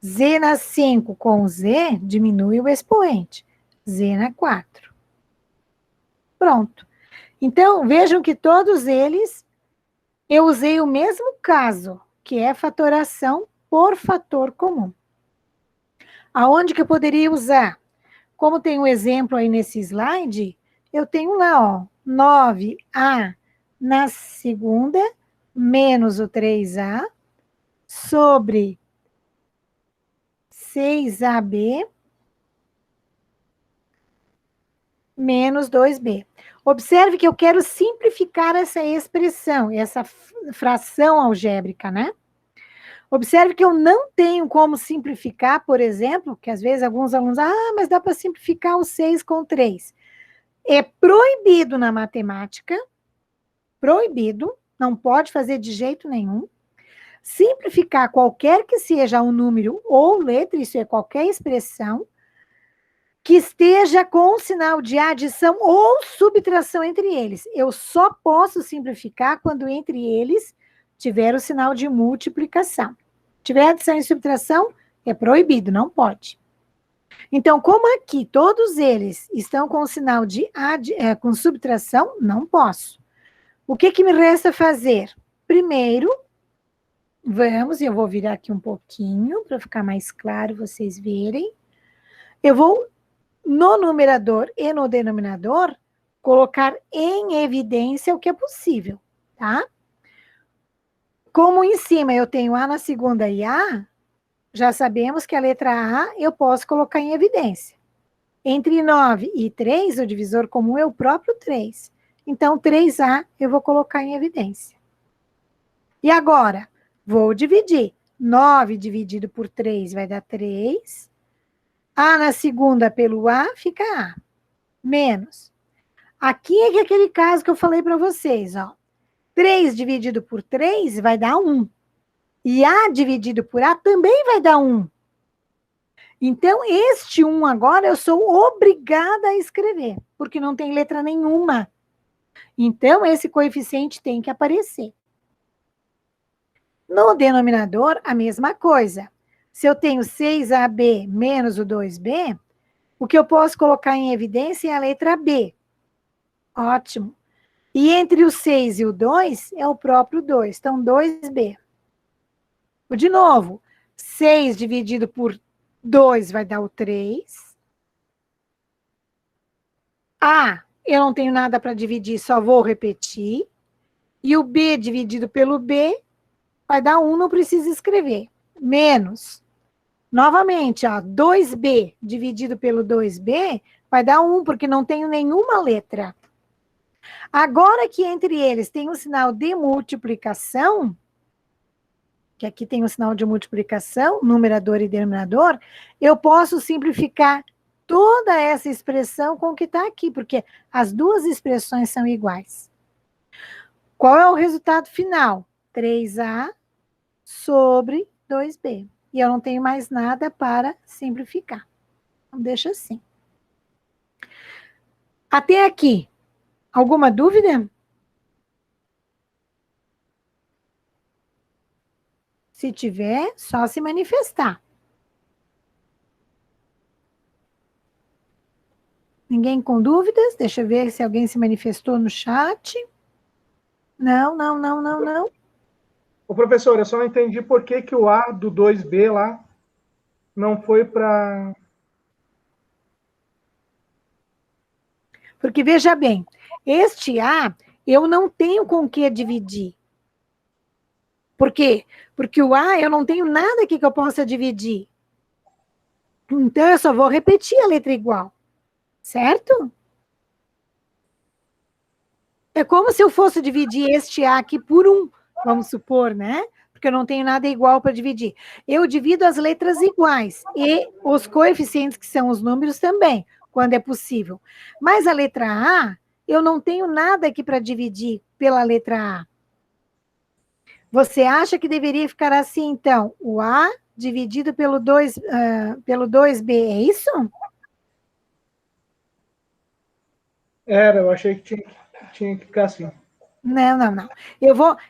[SPEAKER 1] Z na 5 com Z, diminui o expoente. Z na 4. Pronto. Então, vejam que todos eles, eu usei o mesmo caso, que é fatoração por fator comum. Aonde que eu poderia usar? Como tem um exemplo aí nesse slide, eu tenho lá, ó, 9A na segunda, menos o 3A, sobre 6AB, menos 2B. Observe que eu quero simplificar essa expressão, essa fração algébrica, né? Observe que eu não tenho como simplificar, por exemplo, que às vezes alguns alunos, mas dá para simplificar o 6 com 3. É proibido na matemática, proibido, não pode fazer de jeito nenhum. Simplificar qualquer que seja um número ou letra, isso é qualquer expressão, que esteja com o sinal de adição ou subtração entre eles. Eu só posso simplificar quando entre eles tiver o sinal de multiplicação. Tiver adição e subtração, é proibido, não pode. Então, como aqui todos eles estão com o sinal de com subtração, não posso. O que me resta fazer? Primeiro, eu vou virar aqui um pouquinho para ficar mais claro vocês verem. Eu vou, no numerador e no denominador, colocar em evidência o que é possível, tá? Como em cima eu tenho A na segunda e A, já sabemos que a letra A eu posso colocar em evidência. Entre 9 e 3, o divisor comum é o próprio 3. Então, 3A eu vou colocar em evidência. E agora, vou dividir. 9 dividido por 3 vai dar 3. A na segunda pelo A fica A. Menos. Aqui é aquele caso que eu falei para vocês, ó. 3 dividido por 3 vai dar 1. E A dividido por A também vai dar 1. Então, este 1 agora eu sou obrigada a escrever, porque não tem letra nenhuma. Então, esse coeficiente tem que aparecer. No denominador, a mesma coisa. Se eu tenho 6AB menos o 2B,
[SPEAKER 4] O que eu posso colocar em evidência é a letra B. Ótimo. E entre o 6 e o 2 é o próprio 2. Então, 2B. De novo, 6 dividido por 2 vai dar o 3. A, eu não tenho nada para dividir, só vou repetir. E o B dividido pelo B vai dar 1, não precisa escrever. Menos. Novamente, ó, 2B dividido pelo 2B vai dar 1, porque não tenho nenhuma letra. Agora que entre eles tem um sinal de multiplicação, que aqui tem um sinal de multiplicação, numerador e denominador, eu posso simplificar toda essa expressão com o que está aqui, porque as duas expressões são iguais. Qual é o resultado final? 3A sobre 2B. E eu não tenho mais nada para simplificar. Então, deixa assim. Até aqui, alguma dúvida? Se tiver, só se manifestar. Ninguém com dúvidas? Deixa eu ver se alguém se manifestou no chat. Não.
[SPEAKER 5] Ô, professor, eu só não entendi por que o A do 2B lá não foi para...
[SPEAKER 4] Porque, veja bem, este A, eu não tenho com o que dividir. Por quê? Porque o A, eu não tenho nada aqui que eu possa dividir. Então, eu só vou repetir a letra igual. Certo? É como se eu fosse dividir este A aqui por 1, vamos supor, né? Porque eu não tenho nada igual para dividir. Eu divido as letras iguais e os coeficientes, que são os números, também, quando é possível. Mas a letra A, eu não tenho nada aqui para dividir pela letra A. Você acha que deveria ficar assim, então? O A dividido pelo 2B, é isso?
[SPEAKER 5] Eu achei que tinha que ficar assim.
[SPEAKER 4] Não.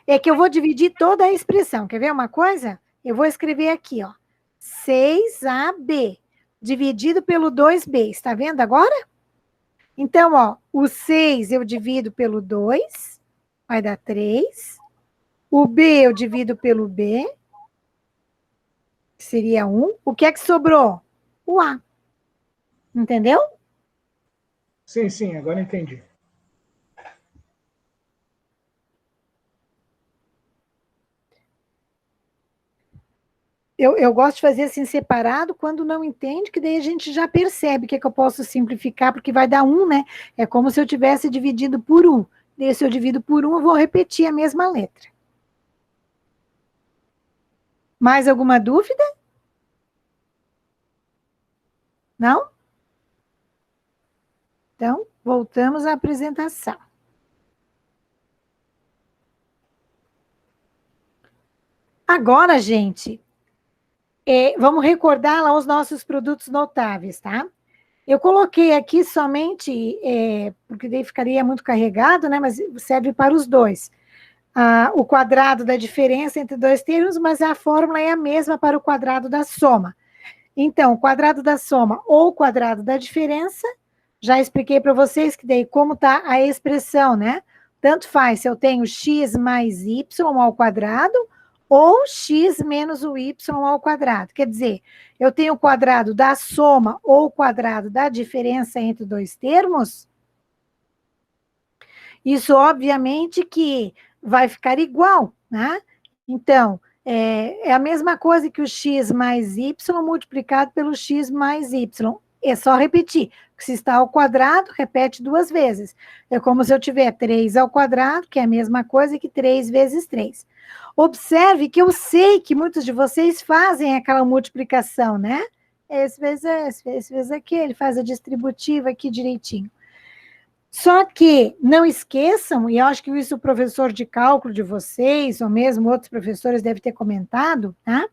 [SPEAKER 4] É que eu vou dividir toda a expressão. Quer ver uma coisa? Eu vou escrever aqui, ó. 6AB dividido pelo 2B. Está vendo agora? Então, ó, o 6 eu divido pelo 2, vai dar 3. O B eu divido pelo B, que seria 1. O que é que sobrou? O A. Entendeu?
[SPEAKER 5] Sim, agora entendi.
[SPEAKER 4] Eu gosto de fazer assim separado, quando não entende, que daí a gente já percebe o que é que eu posso simplificar, porque vai dar 1, né? É como se eu tivesse dividido por 1. Daí, se eu divido por 1, eu vou repetir a mesma letra. Mais alguma dúvida? Não? Então, voltamos à apresentação. Agora, gente, vamos recordar lá os nossos produtos notáveis, tá? Eu coloquei aqui somente, porque daí ficaria muito carregado, né? Mas serve para os dois. O quadrado da diferença entre dois termos, mas a fórmula é a mesma para o quadrado da soma. Então, o quadrado da soma ou o quadrado da diferença, já expliquei para vocês que daí como está a expressão, né? Tanto faz se eu tenho x mais y ao quadrado ou x menos o y ao quadrado. Quer dizer, eu tenho o quadrado da soma ou o quadrado da diferença entre dois termos. Isso, obviamente, que vai ficar igual, né? Então, é a mesma coisa que o x mais y multiplicado pelo x mais y. É só repetir. Se está ao quadrado, repete 2 vezes. É como se eu tiver 3 ao quadrado, que é a mesma coisa que 3 vezes 3. Observe que eu sei que muitos de vocês fazem aquela multiplicação, né? Esse vezes esse vezes aquele, faz a distributiva aqui direitinho. Só que não esqueçam, e eu acho que isso o professor de cálculo de vocês, ou mesmo outros professores devem ter comentado, tá?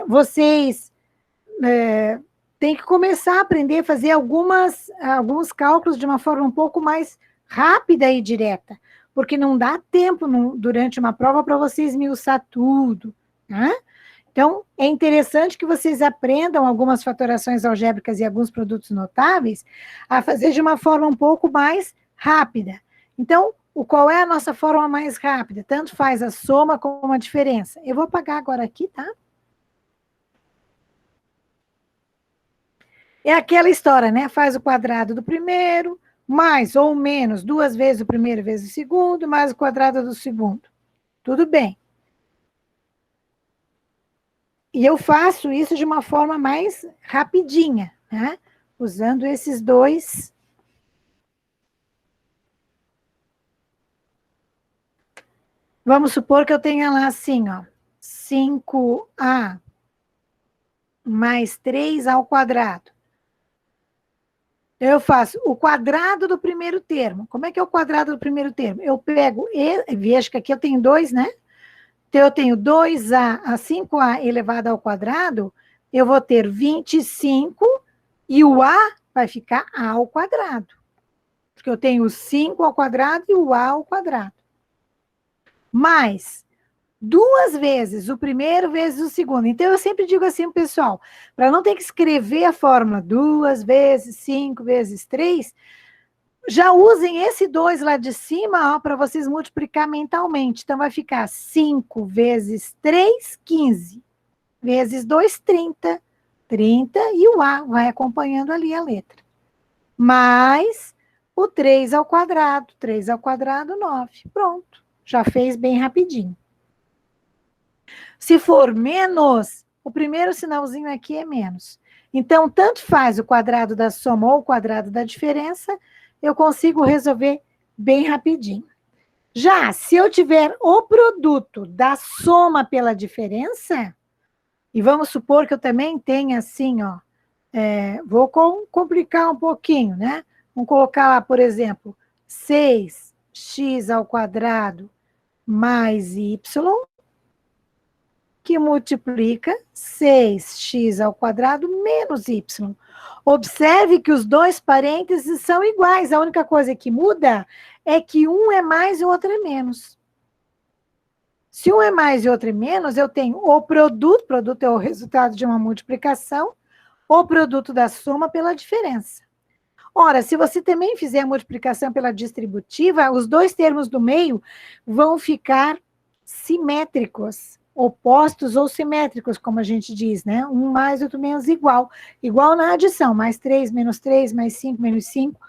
[SPEAKER 4] Vocês têm que começar a aprender a fazer alguns cálculos de uma forma um pouco mais rápida e direta, porque não dá tempo durante uma prova para você esmiuçar tudo, né? Então, é interessante que vocês aprendam algumas fatorações algébricas e alguns produtos notáveis a fazer de uma forma um pouco mais rápida. Então, qual é a nossa forma mais rápida? Tanto faz a soma como a diferença. Eu vou apagar agora aqui, tá? É aquela história, né? Faz o quadrado do primeiro, mais ou menos 2 vezes o primeiro vezes o segundo, mais o quadrado do segundo. Tudo bem. E eu faço isso de uma forma mais rapidinha, né? Usando esses dois. Vamos supor que eu tenha lá assim, ó, 5a mais 3 ao quadrado. Eu faço o quadrado do primeiro termo. Como é que é o quadrado do primeiro termo? Eu pego, veja que aqui eu tenho 2, né? Então, eu tenho 2a a 5a elevado ao quadrado, eu vou ter 25, e o a vai ficar a ao quadrado. Porque eu tenho o 5 ao quadrado e o a ao quadrado. Mais 2 vezes o primeiro vezes o segundo. Então, eu sempre digo assim, pessoal, para não ter que escrever a fórmula 2 vezes 5 vezes 3, já usem esse 2 lá de cima para vocês multiplicar mentalmente. Então, vai ficar 5 vezes 3, 15. Vezes 2, 30. 30 e o a vai acompanhando ali a letra. Mais o 3 ao quadrado. 3 ao quadrado, 9. Pronto. Já fez bem rapidinho. Se for menos, o primeiro sinalzinho aqui é menos. Então, tanto faz o quadrado da soma ou o quadrado da diferença, eu consigo resolver bem rapidinho. Já, se eu tiver o produto da soma pela diferença, e vamos supor que eu também tenha assim, ó, vou complicar um pouquinho, né? Vamos colocar lá, por exemplo, 6x ao quadrado mais y, que multiplica 6x ao quadrado menos y. Observe que os dois parênteses são iguais, a única coisa que muda é que um é mais e o outro é menos. Se um é mais e o outro é menos, eu tenho o produto é o resultado de uma multiplicação, o produto da soma pela diferença. Ora, se você também fizer a multiplicação pela distributiva, os dois termos do meio vão ficar simétricos, opostos ou simétricos, como a gente diz, né? Um mais, outro menos, igual. Igual na adição, mais 3, menos 3, mais 5, menos 5.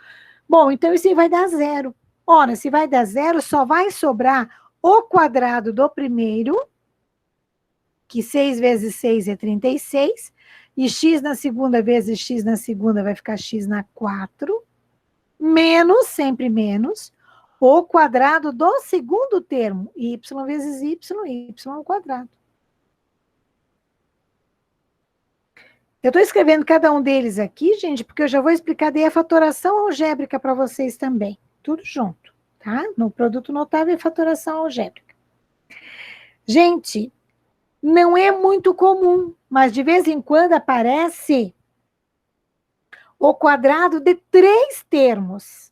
[SPEAKER 4] Bom, então isso aí vai dar 0. Ora, se vai dar 0, só vai sobrar o quadrado do primeiro, que 6 vezes 6 é 36, e x na segunda vezes x na segunda vai ficar x na 4, menos, sempre menos, o quadrado do segundo termo, y vezes y ao quadrado. Eu estou escrevendo cada um deles aqui, gente, porque eu já vou explicar daí a fatoração algébrica para vocês também. Tudo junto, tá? No produto notável e fatoração algébrica. Gente, não é muito comum, mas de vez em quando aparece o quadrado de 3 termos.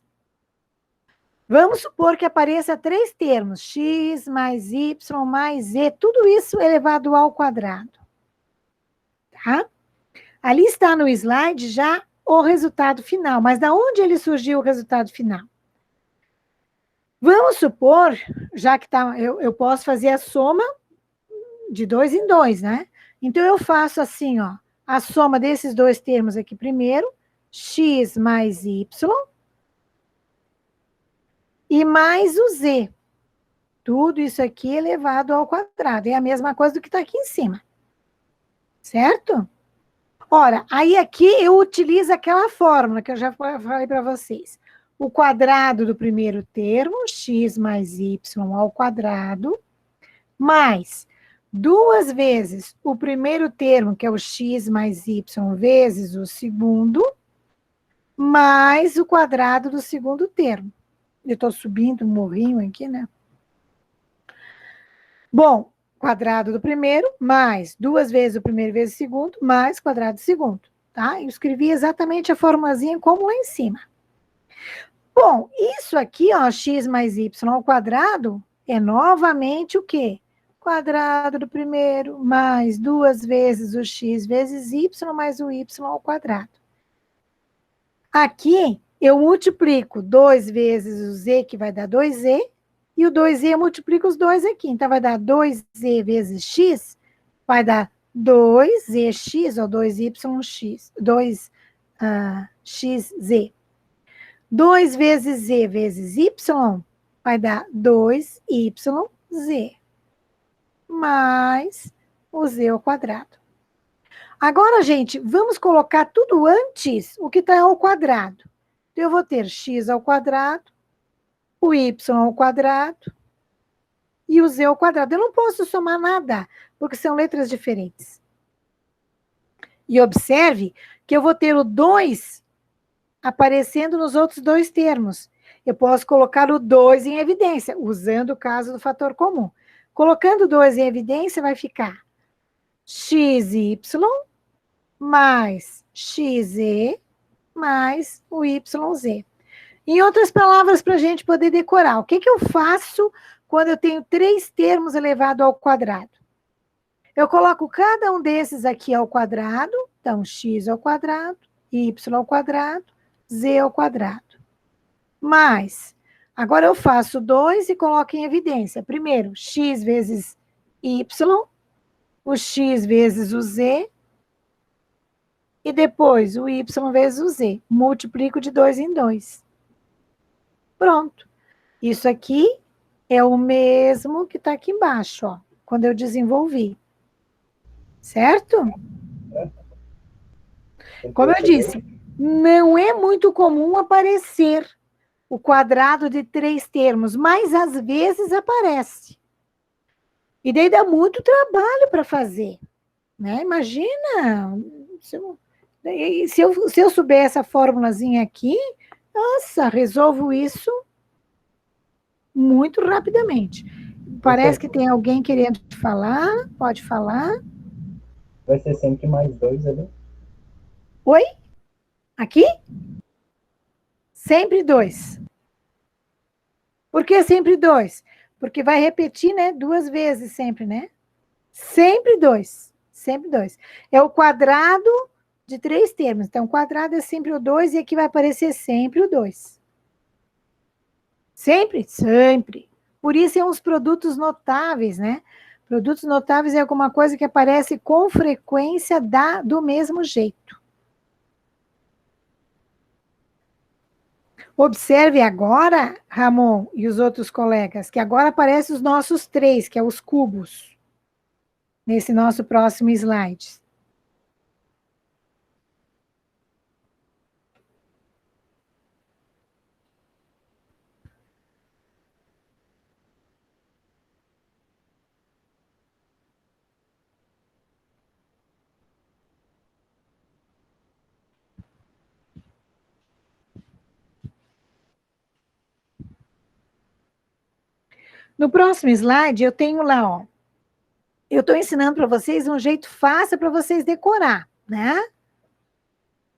[SPEAKER 4] Vamos supor que apareça 3 termos, x mais y mais z, tudo isso elevado ao quadrado. Tá? Ali está no slide já o resultado final, mas da onde ele surgiu o resultado final? Vamos supor, já que eu posso fazer a soma de 2 em 2, né? Então, eu faço assim, ó, a soma desses dois termos aqui primeiro, x mais y, e mais o z. Tudo isso aqui elevado ao quadrado. É a mesma coisa do que está aqui em cima. Certo? Ora, aí aqui eu utilizo aquela fórmula que eu já falei para vocês. O quadrado do primeiro termo, x mais y ao quadrado, mais 2 vezes o primeiro termo, que é o x mais y vezes o segundo, mais o quadrado do segundo termo. Eu estou subindo um morrinho aqui, né? Bom, quadrado do primeiro, mais 2 vezes o primeiro vezes o segundo, mais quadrado do segundo, tá? Eu escrevi exatamente a formulazinha como lá em cima. Bom, isso aqui, ó, x mais y ao quadrado, é novamente o quê? quadrado do primeiro, mais 2 vezes o x vezes y, mais o y ao quadrado. Aqui, eu multiplico 2 vezes o z, que vai dar 2z, e o 2z eu multiplico os dois aqui. Então, vai dar 2z vezes x, vai dar 2zx, ou 2yx, 2xz. 2 vezes z vezes y vai dar 2yz, mais o z ao quadrado. Agora, gente, vamos colocar tudo antes o que está ao quadrado. Então, eu vou ter x ao quadrado, o y ao quadrado e o z ao quadrado. Eu não posso somar nada, porque são letras diferentes. E observe que eu vou ter o 2 aparecendo nos outros dois termos. Eu posso colocar o 2 em evidência, usando o caso do fator comum. Colocando o 2 em evidência, vai ficar xy mais xz mais o yz. Em outras palavras, para a gente poder decorar, o que eu faço quando eu tenho 3 termos elevado ao quadrado? Eu coloco cada um desses aqui ao quadrado, então x ao quadrado, y ao quadrado, z ao quadrado. Mas, agora eu faço 2 e coloco em evidência. Primeiro, x vezes y, o x vezes o z, e depois o y vezes o z. Multiplico de 2 em 2. Pronto. Isso aqui é o mesmo que está aqui embaixo, ó, quando eu desenvolvi. Certo? Como eu disse, não é muito comum aparecer o quadrado de 3 termos, mas às vezes aparece. E daí dá muito trabalho para fazer, né? Imagina, se eu souber essa formulazinha aqui, nossa, resolvo isso muito rapidamente. Parece que tem alguém querendo falar, pode falar.
[SPEAKER 3] Vai ser sempre mais 2 ali?
[SPEAKER 4] Oi? Aqui? Sempre 2. Por que sempre 2? Porque vai repetir, né? 2 vezes sempre, né? Sempre 2. Sempre 2. É o quadrado de 3 termos. Então, o quadrado é sempre o 2 e aqui vai aparecer sempre o 2. Sempre? Sempre. Por isso, é uns produtos notáveis, né? Produtos notáveis é alguma coisa que aparece com frequência do mesmo jeito. Observe agora, Ramon e os outros colegas, que agora aparecem os nossos 3, que é os cubos, nesse nosso próximo slide. No próximo slide, eu tenho lá, ó. Eu estou ensinando para vocês um jeito fácil para vocês decorar, né?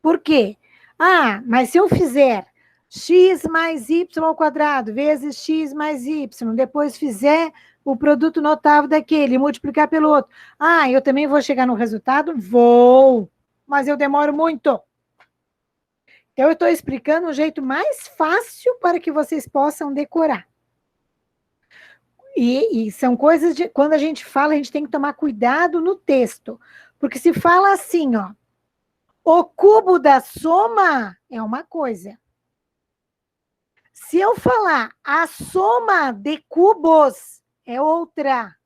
[SPEAKER 4] Por quê? Ah, mas se eu fizer x mais y ao quadrado vezes x mais y, depois fizer o produto notável daquele, multiplicar pelo outro. Ah, eu também vou chegar no resultado? Vou, mas eu demoro muito. Então, eu estou explicando um jeito mais fácil para que vocês possam decorar. E são coisas de... Quando a gente fala, a gente tem que tomar cuidado no texto. Porque se fala assim, ó, o cubo da soma é uma coisa. Se eu falar a soma de cubos é outra.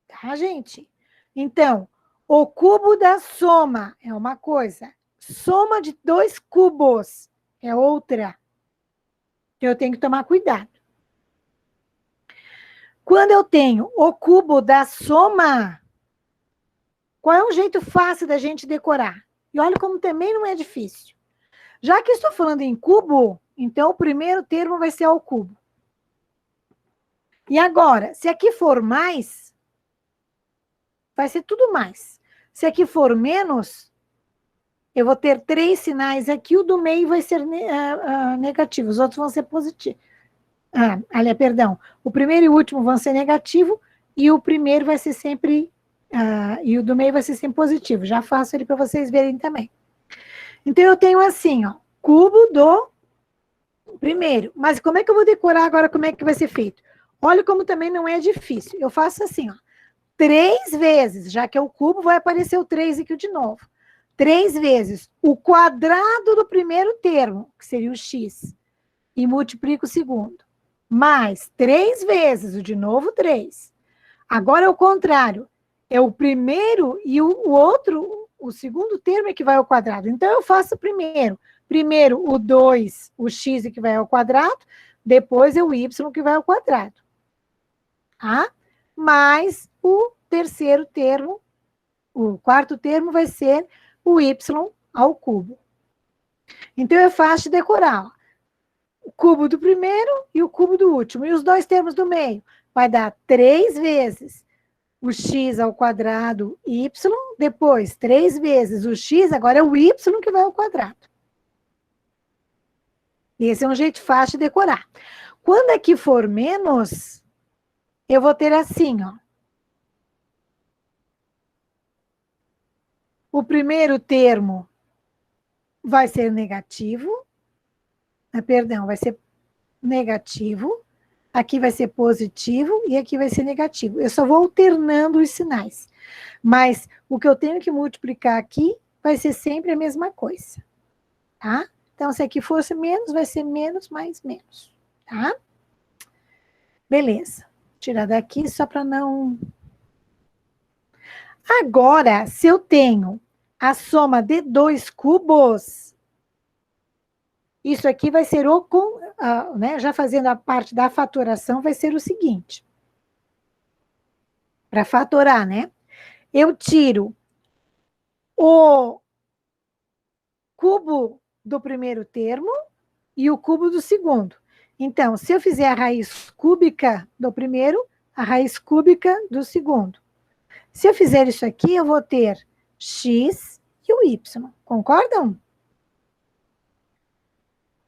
[SPEAKER 4] Tá, gente? Então, o cubo da soma é uma coisa. Soma de 2 cubos é outra. Eu tenho que tomar cuidado. Quando eu tenho o cubo da soma, qual é um jeito fácil da gente decorar? E olha como também não é difícil. Já que estou falando em cubo, então o primeiro termo vai ser ao cubo. E agora, se aqui for mais, vai ser tudo mais. Se aqui for menos, eu vou ter 3 sinais aqui, o do meio vai ser negativo, os outros vão ser positivos. Perdão. O primeiro e o último vão ser negativo, e o primeiro vai ser sempre, e o do meio vai ser sempre positivo. Já faço ele para vocês verem também. Então, eu tenho assim, ó, cubo do primeiro. Mas como é que eu vou decorar agora como é que vai ser feito? Olha como também não é difícil. Eu faço assim, ó, 3 vezes, já que é o cubo, vai aparecer o 3 aqui de novo. 3 vezes o quadrado do primeiro termo, que seria o x, e multiplico o segundo. Mais 3 vezes, o de novo 3. Agora é o contrário. É o primeiro e o outro, o segundo termo é que vai ao quadrado. Então, eu faço primeiro. Primeiro o 2, o x que vai ao quadrado, depois é o y que vai ao quadrado. Tá? Mais o terceiro termo, o quarto termo vai ser o y ao cubo. Então, é fácil de decorar. Ó. O cubo do primeiro e o cubo do último. E os dois termos do meio. Vai dar 3 vezes o x ao quadrado y, depois 3 vezes o x, agora é o y que vai ao quadrado. Esse é um jeito fácil de decorar. Quando aqui for menos, eu vou ter assim, ó. O primeiro termo vai ser negativo. Perdão, vai ser negativo. Aqui vai ser positivo e aqui vai ser negativo. Eu só vou alternando os sinais. Mas o que eu tenho que multiplicar aqui vai ser sempre a mesma coisa. Tá? Então, se aqui fosse menos, vai ser menos mais menos. Tá? Beleza. Vou tirar daqui só para não... Agora, se eu tenho a soma de 2 cubos, isso aqui vai ser o... né, já fazendo a parte da fatoração, vai ser o seguinte. Para fatorar, né? Eu tiro o cubo do primeiro termo e o cubo do segundo. Então, se eu fizer a raiz cúbica do primeiro, a raiz cúbica do segundo. Se eu fizer isso aqui, eu vou ter x e o y. Concordam?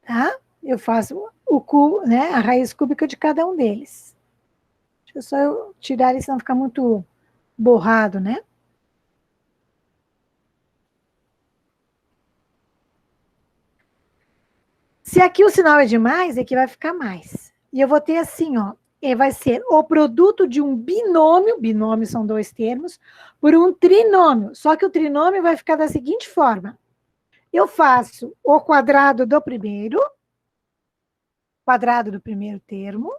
[SPEAKER 4] Tá? Eu faço o cubo, né, a raiz cúbica de cada um deles. Deixa eu só tirar isso, senão fica muito borrado, né? Se aqui o sinal é de mais, aqui vai ficar mais. E eu vou ter assim, ó, vai ser o produto de um binômio, binômio são 2 termos, por um trinômio. Só que o trinômio vai ficar da seguinte forma. Eu faço o quadrado do primeiro termo,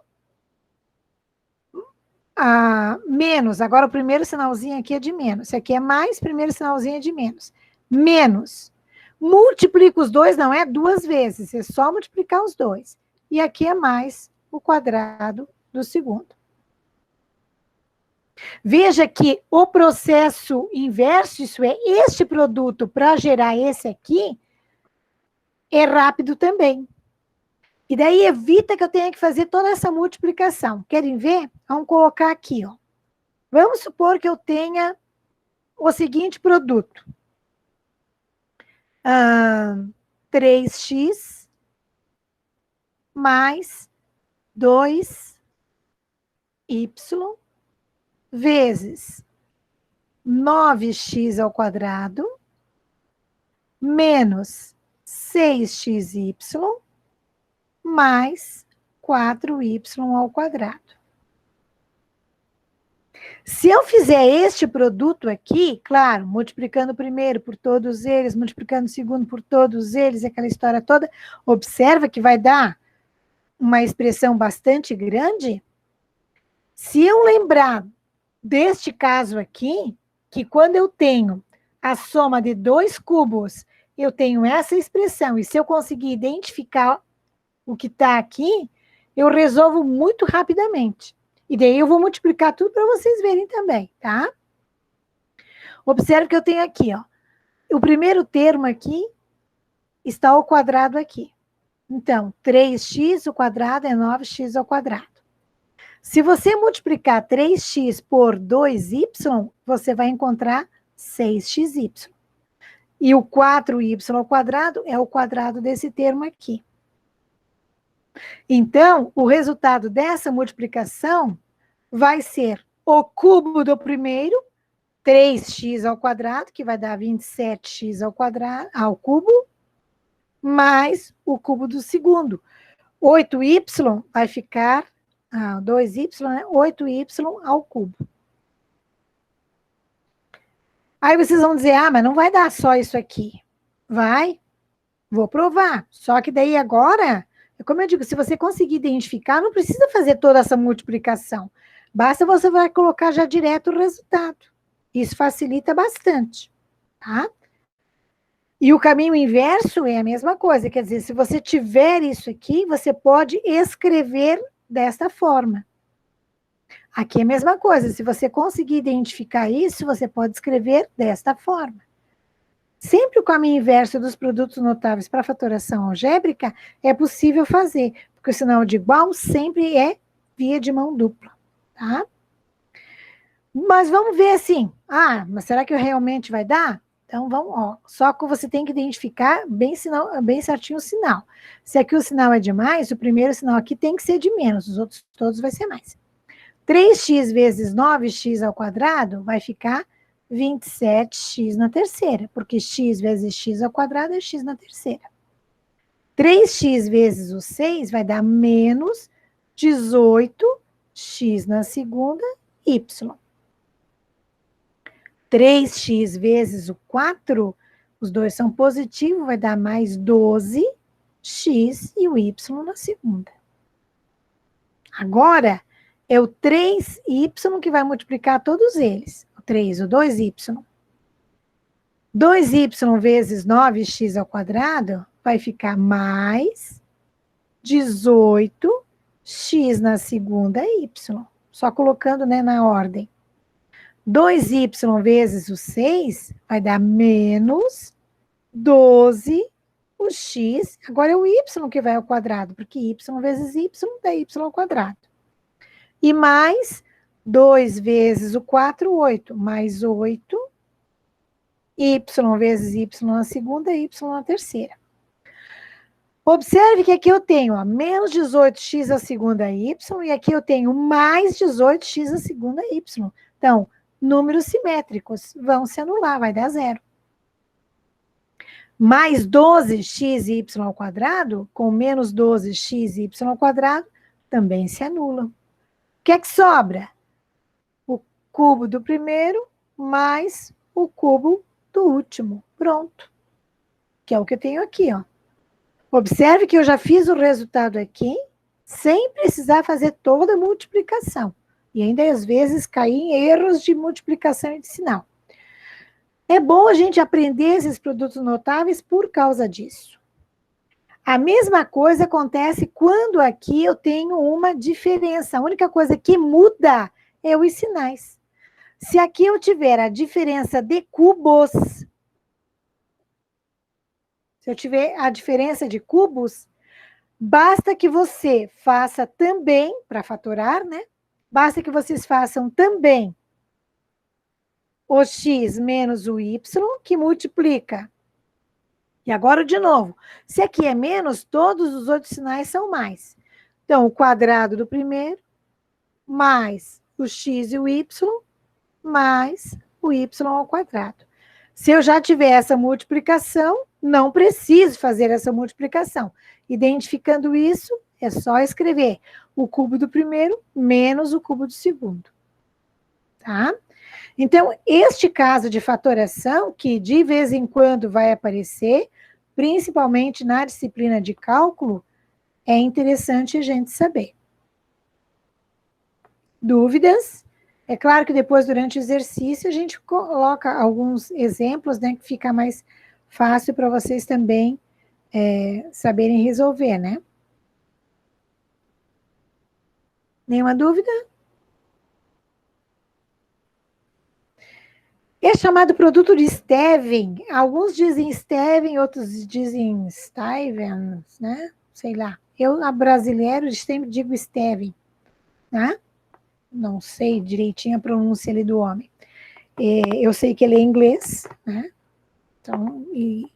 [SPEAKER 4] menos, agora o primeiro sinalzinho aqui é de menos, esse aqui é mais, primeiro sinalzinho é de menos, menos, multiplica os dois, não é 2 vezes, é só multiplicar os dois, e aqui é mais o quadrado do segundo. Veja que o processo inverso, isso é, este produto para gerar esse aqui, é rápido também. E daí evita que eu tenha que fazer toda essa multiplicação. Querem ver? Vamos colocar aqui, ó. Vamos supor que eu tenha o seguinte produto. 3x mais 2y vezes 9x ao quadrado menos 6xy mais 4y ao quadrado. Se eu fizer este produto aqui, claro, multiplicando o primeiro por todos eles, multiplicando o segundo por todos eles, aquela história toda, observa que vai dar uma expressão bastante grande. Se eu lembrar deste caso aqui, que quando eu tenho a soma de 2 cubos, eu tenho essa expressão, e se eu conseguir identificar o que está aqui, eu resolvo muito rapidamente. E daí eu vou multiplicar tudo para vocês verem também, tá? Observe que eu tenho aqui, ó. O primeiro termo aqui está ao quadrado aqui. Então, 3x ao quadrado é 9x ao quadrado. Se você multiplicar 3x por 2y, você vai encontrar 6xy. E o 4y ao quadrado é o quadrado desse termo aqui. Então, o resultado dessa multiplicação vai ser o cubo do primeiro, 3x ao quadrado, que vai dar 27x ao quadrado, ao cubo, mais o cubo do segundo. 8y vai ficar, 2y, né? 8y ao cubo. Aí vocês vão dizer, mas não vai dar só isso aqui. Vai, vou provar. Só que daí agora, como eu digo, se você conseguir identificar, não precisa fazer toda essa multiplicação. Basta você vai colocar já direto o resultado. Isso facilita bastante, tá? E o caminho inverso é a mesma coisa, quer dizer, se você tiver isso aqui, você pode escrever desta forma. Aqui é a mesma coisa, se você conseguir identificar isso, você pode escrever desta forma. Sempre o caminho inverso dos produtos notáveis para fatoração algébrica é possível fazer, porque o sinal de igual sempre é via de mão dupla, tá? Mas vamos ver assim, mas será que realmente vai dar? Então, vamos, só que você tem que identificar bem certinho o sinal. Se aqui o sinal é de mais, o primeiro sinal aqui tem que ser de menos, os outros todos vai ser mais. 3x vezes 9x ao quadrado vai ficar 27x na terceira, porque x vezes x ao quadrado é x na terceira. 3x vezes o 6 vai dar menos 18x na segunda, y. 3x vezes o 4, os dois são positivos, vai dar mais 12x e o y na segunda. Agora, é o 3y que vai multiplicar todos eles. O 3, o 2y. 2y vezes 9x ao quadrado vai ficar mais 18x na segunda y. Só colocando, né, na ordem. 2y vezes o 6 vai dar menos 12 o x. Agora é o y que vai ao quadrado, porque y vezes y dá y ao quadrado. E mais 2 vezes o 4, 8. Mais 8, y vezes y na segunda, y na terceira. Observe que aqui eu tenho menos 18x a segunda y, e aqui eu tenho mais 18x a segunda y. Então, números simétricos vão se anular, vai dar zero. Mais 12xy ao quadrado, com menos 12xy ao quadrado, também se anulam. O que é que sobra? O cubo do primeiro mais o cubo do último. Pronto. Que é o que eu tenho aqui, ó. Observe que eu já fiz o resultado aqui, sem precisar fazer toda a multiplicação. E ainda, às vezes, cair em erros de multiplicação e de sinal. É bom a gente aprender esses produtos notáveis por causa disso. A mesma coisa acontece quando aqui eu tenho uma diferença. A única coisa que muda é os sinais. Se aqui eu tiver a diferença de cubos, se eu tiver a diferença de cubos, basta que você faça também, para fatorar, né? Basta que vocês façam também o x menos o y, que multiplica. E agora, de novo, se aqui é menos, todos os outros sinais são mais. Então, o quadrado do primeiro, mais o x e o y, mais o y ao quadrado. Se eu já tiver essa multiplicação, não preciso fazer essa multiplicação. Identificando isso, é só escrever o cubo do primeiro menos o cubo do segundo. Tá? Então, este caso de fatoração, que de vez em quando vai aparecer, principalmente na disciplina de cálculo, é interessante a gente saber. Dúvidas? É claro que depois, durante o exercício, a gente coloca alguns exemplos, né, que fica mais fácil para vocês também saberem resolver, né? Nenhuma dúvida? É chamado produto de Steven. Alguns dizem Steven, outros dizem Stevens, né? Sei lá. Eu, a brasileiro, sempre digo Steven, né? Não sei direitinho a pronúncia ali do homem. Eu sei que ele é inglês, né? Então, e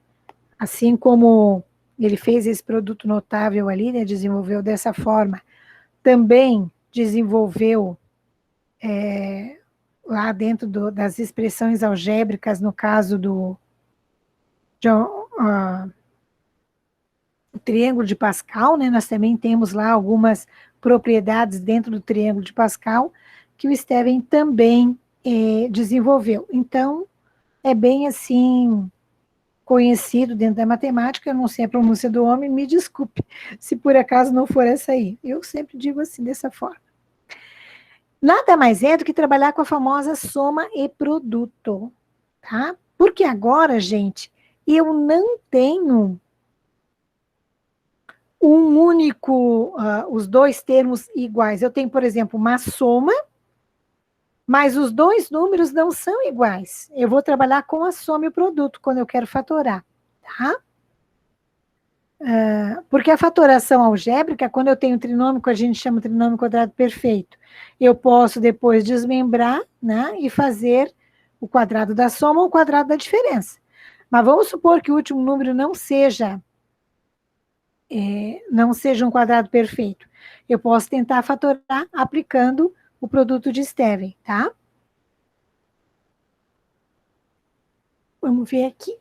[SPEAKER 4] assim como ele fez esse produto notável ali, né, desenvolveu dessa forma. Também desenvolveu lá dentro das expressões algébricas, no caso do o triângulo de Pascal, né, nós também temos lá algumas propriedades dentro do triângulo de Pascal, que o Steven também desenvolveu. Então, é bem assim, conhecido dentro da matemática, eu não sei a pronúncia do homem, me desculpe, se por acaso não for essa aí. Eu sempre digo assim, dessa forma. Nada mais é do que trabalhar com a famosa soma e produto, tá? Porque agora, gente, eu não tenho um único, os dois termos iguais. Eu tenho, por exemplo, uma soma, mas os dois números não são iguais. Eu vou trabalhar com a soma e o produto quando eu quero fatorar, tá? Porque a fatoração algébrica, quando eu tenho trinômio, a gente chama trinômio quadrado perfeito. Eu posso depois desmembrar, né, e fazer o quadrado da soma ou o quadrado da diferença. Mas vamos supor que o último número não seja um quadrado perfeito. Eu posso tentar fatorar aplicando o produto de Steven, tá? Vamos ver aqui.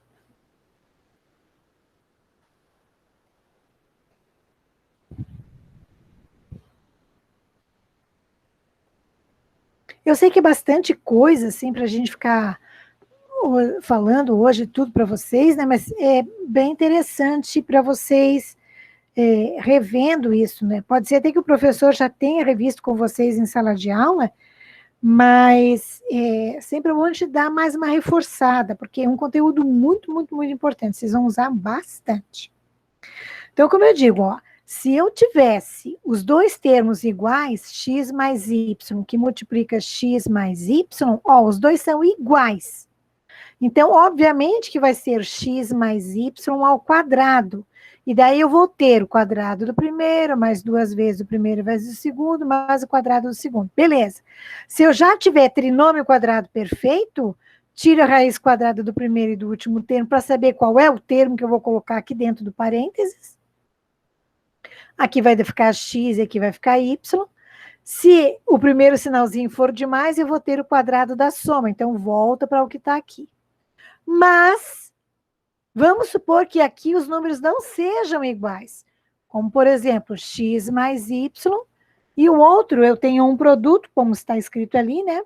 [SPEAKER 4] Eu sei que é bastante coisa, assim, para a gente ficar falando hoje tudo para vocês, né? Mas é bem interessante para vocês revendo isso, né? Pode ser até que o professor já tenha revisto com vocês em sala de aula, mas sempre é bom te dar mais uma reforçada, porque é um conteúdo muito, muito, muito importante. Vocês vão usar bastante. Então, como eu digo, ó, se eu tivesse os dois termos iguais, x mais y, que multiplica x mais y, ó, os dois são iguais. Então, obviamente que vai ser x mais y ao quadrado. E daí eu vou ter o quadrado do primeiro, mais duas vezes o primeiro vezes o segundo, mais o quadrado do segundo. Beleza. Se eu já tiver trinômio quadrado perfeito, tiro a raiz quadrada do primeiro e do último termo para saber qual é o termo que eu vou colocar aqui dentro do parênteses. Aqui vai ficar x e aqui vai ficar y. Se o primeiro sinalzinho for demais, eu vou ter o quadrado da soma. Então, volta para o que está aqui. Mas, vamos supor que aqui os números não sejam iguais. Como, por exemplo, x mais y. E o outro, eu tenho um produto, como está escrito ali, né?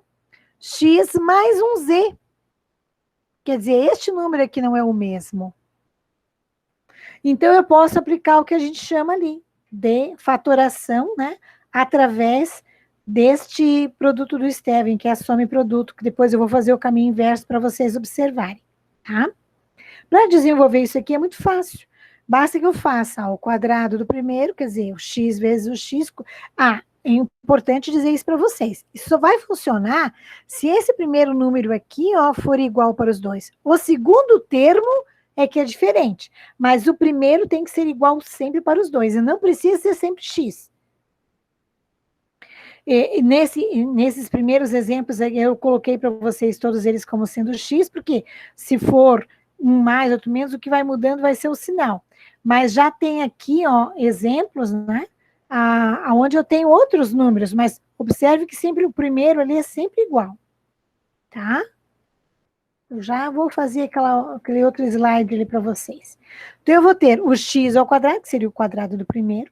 [SPEAKER 4] X mais um z. Quer dizer, este número aqui não é o mesmo. Então, eu posso aplicar o que a gente chama ali de fatoração, né? Através deste produto do Steven, que é a soma e produto, que depois eu vou fazer o caminho inverso para vocês observarem, tá? Para desenvolver isso aqui é muito fácil. Basta que eu faça o quadrado do primeiro, quer dizer, o x vezes o x. É importante dizer isso para vocês. Isso só vai funcionar se esse primeiro número aqui, ó, for igual para os dois. O segundo termo é que é diferente, mas o primeiro tem que ser igual sempre para os dois, e não precisa ser sempre x. E nesses primeiros exemplos, eu coloquei para vocês todos eles como sendo x, porque se for um mais, outro menos, o que vai mudando vai ser o sinal. Mas já tem aqui, ó, exemplos, né, onde eu tenho outros números, mas observe que sempre o primeiro ali é sempre igual, tá? Eu já vou fazer aquele outro slide ali para vocês. Então, eu vou ter o x ao quadrado, que seria o quadrado do primeiro,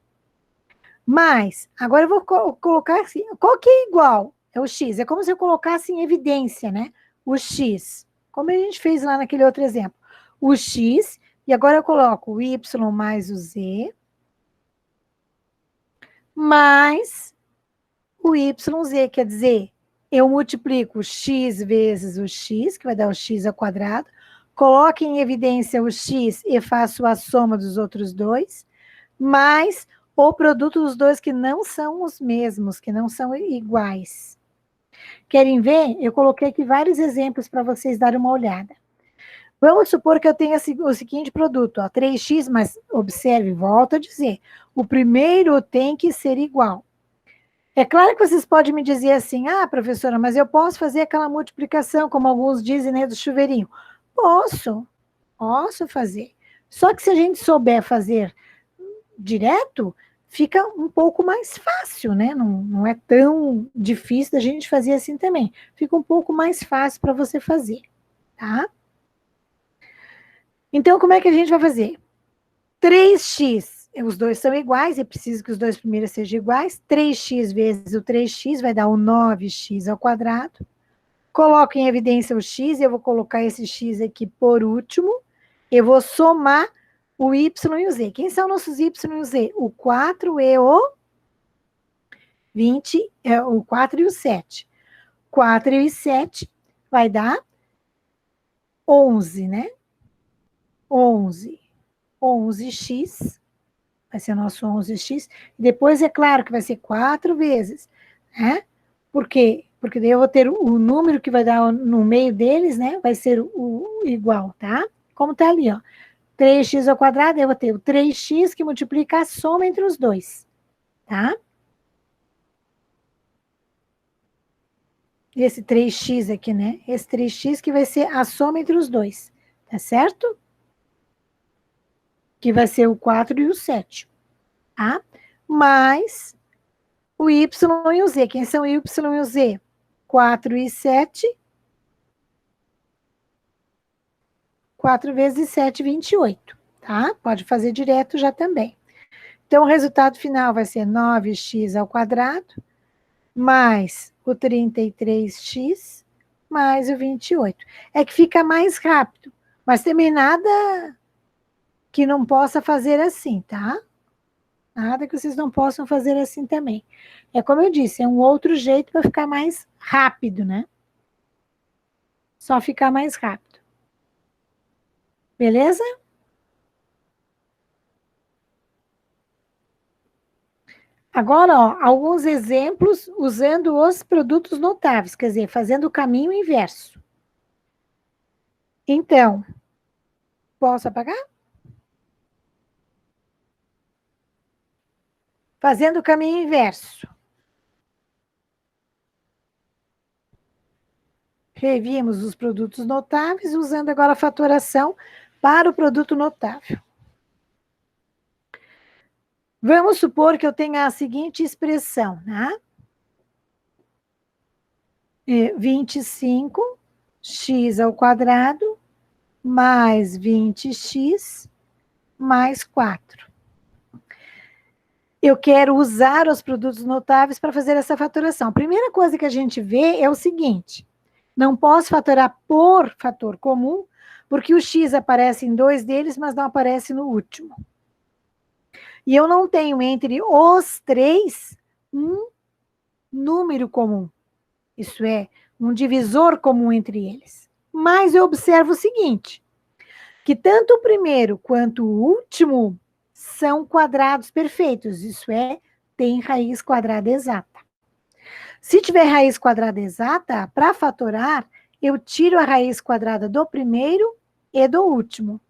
[SPEAKER 4] mas, agora eu vou colocar assim, qual que é igual? É o x, é como se eu colocasse em evidência, né? O x, como a gente fez lá naquele outro exemplo. O x, e agora eu coloco o y mais o z, mais o yz, quer dizer, eu multiplico o x vezes o x, que vai dar o x ao quadrado, coloco em evidência o x e faço a soma dos outros dois, mais o produto dos dois que não são os mesmos, que não são iguais. Querem ver? Eu coloquei aqui vários exemplos para vocês darem uma olhada. Vamos supor que eu tenha o seguinte produto, ó, 3x, mas observe, volto a dizer, o primeiro tem que ser igual. É claro que vocês podem me dizer assim, professora, mas eu posso fazer aquela multiplicação, como alguns dizem, né, do chuveirinho. Posso fazer. Só que se a gente souber fazer direto, fica um pouco mais fácil, né? Não é tão difícil da gente fazer assim também. Fica um pouco mais fácil para você fazer, tá? Então, como é que a gente vai fazer? 3x, os dois são iguais, é preciso que os dois primeiros sejam iguais. 3x vezes o 3x vai dar o 9x ao quadrado. Coloco em evidência o x, eu vou colocar esse x aqui por último. Eu vou somar o y e o z. Quem são nossos y e o z? O 4 e o 20, o 4 e o 7. 4 e 7 vai dar 11, né? 11. 11x, vai ser o nosso 11x. Depois, é claro que vai ser 4 vezes, né? Por quê? Porque daí eu vou ter o número que vai dar no meio deles, né? Vai ser o igual, tá? Como tá ali, ó. 3x ao quadrado, eu vou ter o 3x que multiplica a soma entre os dois, tá? Esse 3x aqui, né? Esse 3x que vai ser a soma entre os dois, tá certo? Que vai ser o 4 e o 7, tá? Mais o y e o z. Quem são o y e o z? 4 e 7. 4 vezes 7, 28, tá? Pode fazer direto já também. Então, o resultado final vai ser 9x ao quadrado, mais o 33x, mais o 28. É que fica mais rápido, mas também nada que não possa fazer assim, tá? Nada que vocês não possam fazer assim também. É como eu disse, é um outro jeito para ficar mais rápido, né? Só ficar mais rápido. Beleza? Agora, ó, alguns exemplos usando os produtos notáveis, quer dizer, fazendo o caminho inverso. Então, posso apagar? Fazendo o caminho inverso. Revimos os produtos notáveis, usando agora a fatoração para o produto notável. Vamos supor que eu tenha a seguinte expressão, né? 25x ao quadrado mais 20x mais 4. Eu quero usar os produtos notáveis para fazer essa fatoração. A primeira coisa que a gente vê é o seguinte: não posso fatorar por fator comum, porque o x aparece em 2 deles, mas não aparece no último. E eu não tenho entre os 3 um número comum. Isso é, um divisor comum entre eles. Mas eu observo o seguinte, que tanto o primeiro quanto o último são quadrados perfeitos, isso é, tem raiz quadrada exata. Se tiver raiz quadrada exata, para fatorar, eu tiro a raiz quadrada do primeiro e do último.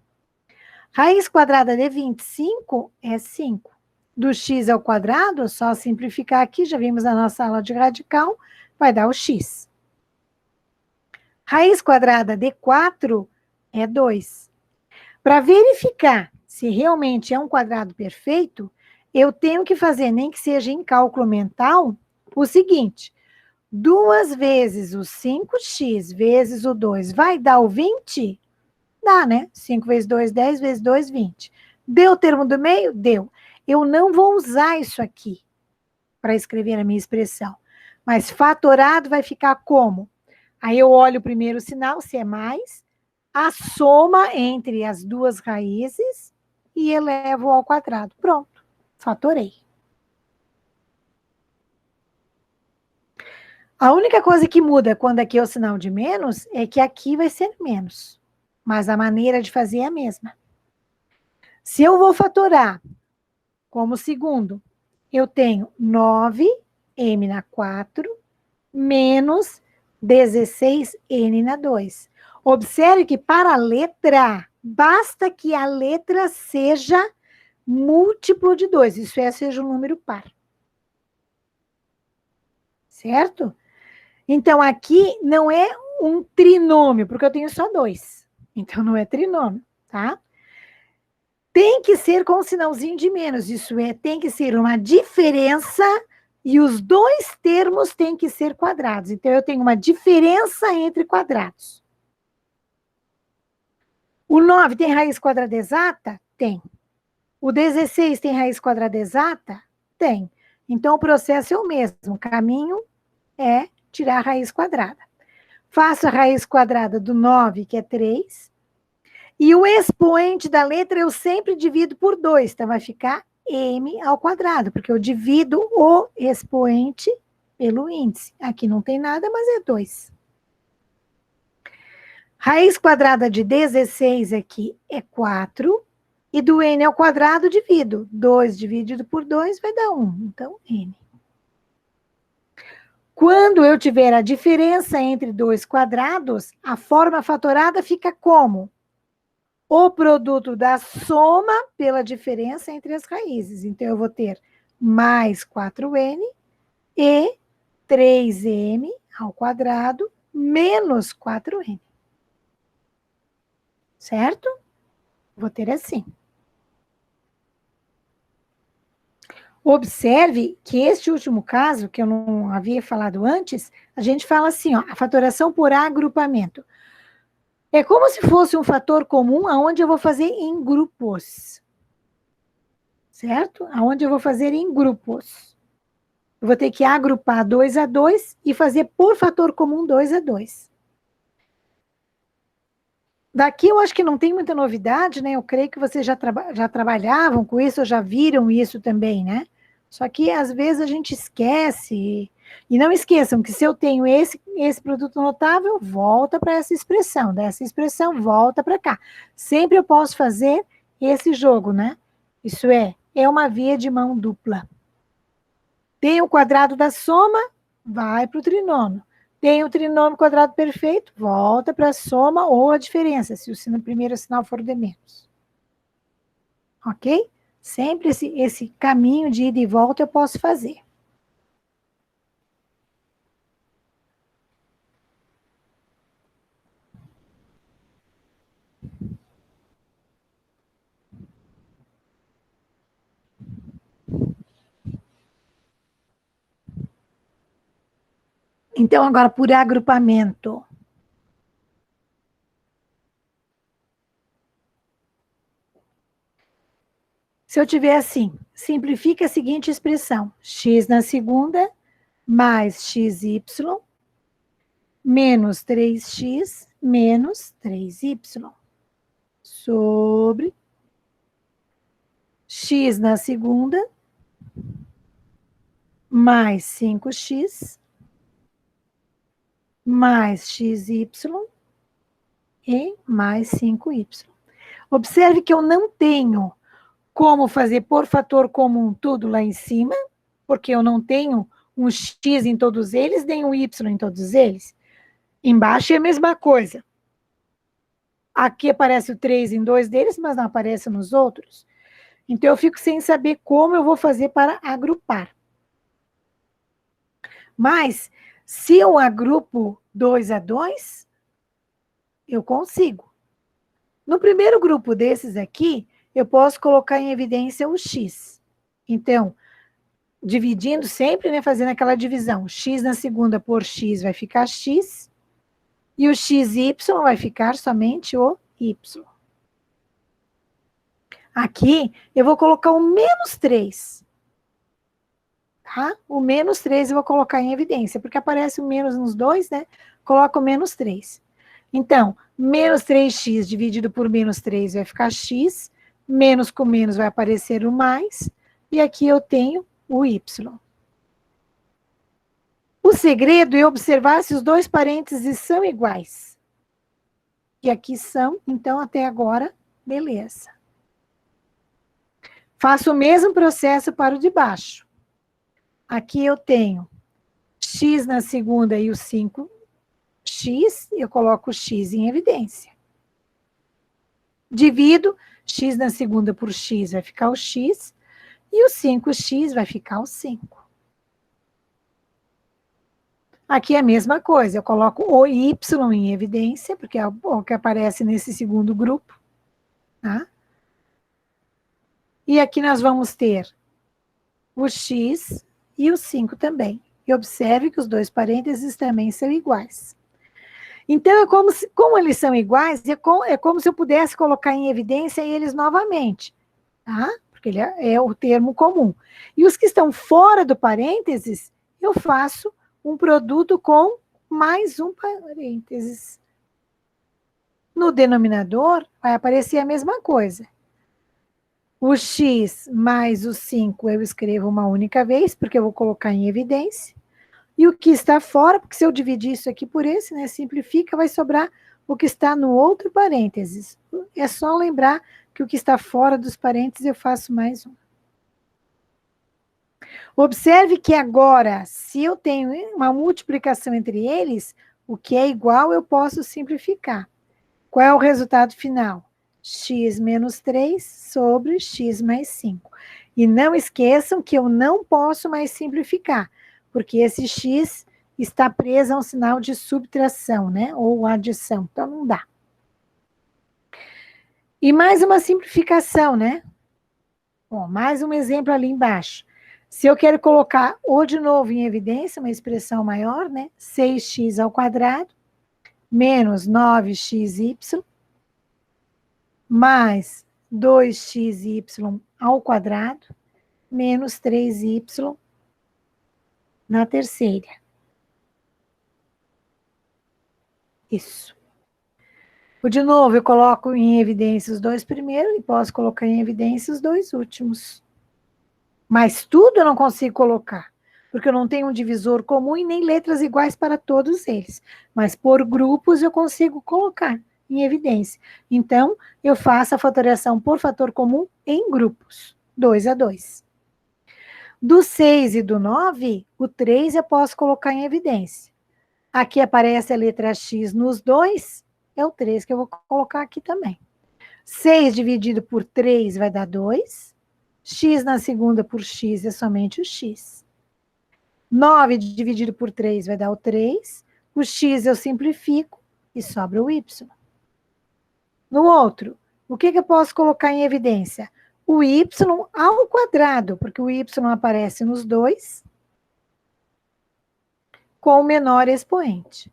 [SPEAKER 4] Raiz quadrada de 25 é 5. Do x ao quadrado, só simplificar aqui, já vimos na nossa aula de radical, vai dar o x. Raiz quadrada de 4 é 2. Para verificar se realmente é um quadrado perfeito, eu tenho que fazer, nem que seja em cálculo mental, o seguinte: 2 vezes o 5x vezes o 2 vai dar o 20? Dá, né? 5 vezes 2, 10 vezes 2, 20. Deu o termo do meio? Deu. Eu não vou usar isso aqui para escrever a minha expressão. Mas fatorado vai ficar como? Aí eu olho o primeiro sinal, se é mais, a soma entre as duas raízes e elevo ao quadrado. Pronto, fatorei. A única coisa que muda quando aqui é o sinal de menos é que aqui vai ser menos. Mas a maneira de fazer é a mesma. Se eu vou fatorar como segundo, eu tenho 9m na 4 menos 16n na 2. Observe que para a letra, basta que a letra seja múltiplo de 2, isso é, seja um número par. Certo? Então, aqui não é um trinômio, porque eu tenho só 2. Então, não é trinômio, tá? Tem que ser com um sinalzinho de menos, isso é, tem que ser uma diferença e os dois termos têm que ser quadrados. Então, eu tenho uma diferença entre quadrados. O 9 tem raiz quadrada exata? Tem. O 16 tem raiz quadrada exata? Tem. Então, o processo é o mesmo. O caminho é tirar a raiz quadrada. Faço a raiz quadrada do 9, que é 3. E o expoente da letra eu sempre divido por 2. Então, vai ficar m ao quadrado, porque eu divido o expoente pelo índice. Aqui não tem nada, mas é 2. Raiz quadrada de 16 aqui é 4. E do n ao quadrado divido. 2 dividido por 2 vai dar 1. Então, n. Quando eu tiver a diferença entre dois quadrados, a forma fatorada fica como? O produto da soma pela diferença entre as raízes. Então, eu vou ter mais 4n e 3m ao quadrado menos 4n. Certo? Vou ter assim. Observe que este último caso, que eu não havia falado antes, a gente fala assim, ó, a fatoração por agrupamento. É como se fosse um fator comum aonde eu vou fazer em grupos. Certo? Aonde eu vou fazer em grupos. Eu vou ter que agrupar 2 a 2 e fazer por fator comum 2 a 2. Daqui eu acho que não tem muita novidade, né? Eu creio que vocês já trabalhavam com isso, ou já viram isso também, né? Só que às vezes a gente esquece. E não esqueçam que se eu tenho esse produto notável, volta para essa expressão. Dessa expressão, volta para cá. Sempre eu posso fazer esse jogo, né? Isso é uma via de mão dupla. Tem o quadrado da soma, vai para o trinômio. Tem o trinômio quadrado perfeito, volta para a soma ou a diferença, se o primeiro sinal for de menos. Ok? Sempre esse caminho de ida e volta eu posso fazer. Então, agora, por agrupamento. Se eu tiver assim, simplifica a seguinte expressão. X na segunda, mais xy, menos 3x, menos 3y. Sobre x na segunda, mais 5x, mais xy e mais 5y. Observe que eu não tenho como fazer por fator comum tudo lá em cima, porque eu não tenho um x em todos eles, nem um y em todos eles. Embaixo é a mesma coisa. Aqui aparece o 3 em 2 deles, mas não aparece nos outros. Então, eu fico sem saber como eu vou fazer para agrupar. Mas, se eu agrupo 2 a 2, eu consigo. No primeiro grupo desses aqui, eu posso colocar em evidência o x. Então, dividindo sempre, né, fazendo aquela divisão. X na segunda por x vai ficar x, e o xy vai ficar somente o y. Aqui, eu vou colocar o menos 3. Tá? O menos 3 eu vou colocar em evidência, porque aparece o menos nos dois, né? Coloco o menos 3. Então, menos 3x dividido por menos 3 vai ficar x, menos com menos vai aparecer o mais, e aqui eu tenho o y. O segredo é observar se os dois parênteses são iguais. E aqui são, então, até agora, beleza. Faço o mesmo processo para o de baixo. Aqui eu tenho x na segunda e o 5x, eu coloco o x em evidência. Divido x na segunda por x, vai ficar o x, e o 5x vai ficar o 5. Aqui é a mesma coisa, eu coloco o y em evidência, porque é o que aparece nesse segundo grupo, tá? E aqui nós vamos ter o x e o 5 também. E observe que os dois parênteses também são iguais. Então, como eles são iguais, é como se eu pudesse colocar em evidência eles novamente, tá? Porque ele é o termo comum. E os que estão fora do parênteses, eu faço um produto com mais um parênteses. No denominador, vai aparecer a mesma coisa. O x mais o 5 eu escrevo uma única vez, porque eu vou colocar em evidência. E o que está fora, porque se eu dividir isso aqui por esse, né, simplifica, vai sobrar o que está no outro parênteses. É só lembrar que o que está fora dos parênteses eu faço mais um. Observe que agora, se eu tenho uma multiplicação entre eles, o que é igual eu posso simplificar. Qual é o resultado final? X menos 3 sobre x mais 5. E não esqueçam que eu não posso mais simplificar, porque esse x está preso a um sinal de subtração, né? Ou adição, então não dá. E mais uma simplificação, né? Bom, mais um exemplo ali embaixo. Se eu quero colocar, ou de novo em evidência, uma expressão maior, né? 6x ao quadrado, menos 9xy, mais 2xy ao quadrado, menos 3y na terceira. Isso. De novo, eu coloco em evidência os dois primeiros e posso colocar em evidência os dois últimos. Mas tudo eu não consigo colocar, porque eu não tenho um divisor comum e nem letras iguais para todos eles. Mas por grupos eu consigo colocar em evidência. Então, eu faço a fatoriação por fator comum em grupos, 2 a 2. Do 6 e do 9, o 3 eu posso colocar em evidência. Aqui aparece a letra X nos dois, é o 3 que eu vou colocar aqui também. 6 dividido por 3 vai dar 2. X na segunda por X é somente o X. 9 dividido por 3 vai dar o 3. O X eu simplifico e sobra o Y. No outro, o que eu posso colocar em evidência? O Y ao quadrado, porque o Y aparece nos dois, com o menor expoente.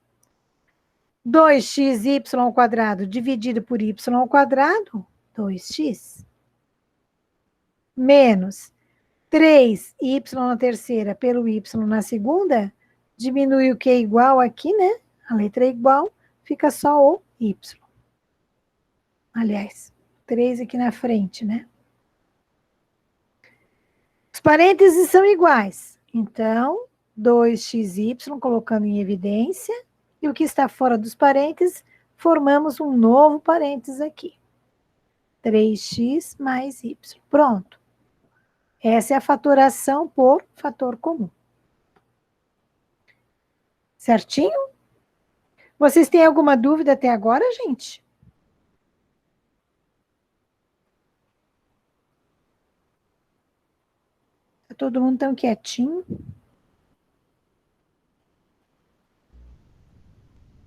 [SPEAKER 4] 2xy ao quadrado dividido por y ao quadrado, 2x. Menos 3y na terceira pelo y na segunda, diminui o que é igual aqui, né? A letra é igual, fica só o y. Aliás, 3 aqui na frente, né? Os parênteses são iguais. Então, 2xy colocando em evidência, e o que está fora dos parênteses, formamos um novo parênteses aqui. 3x mais y. Pronto. Essa é a fatoração por fator comum. Certinho? Vocês têm alguma dúvida até agora, gente? Tá todo mundo tão quietinho?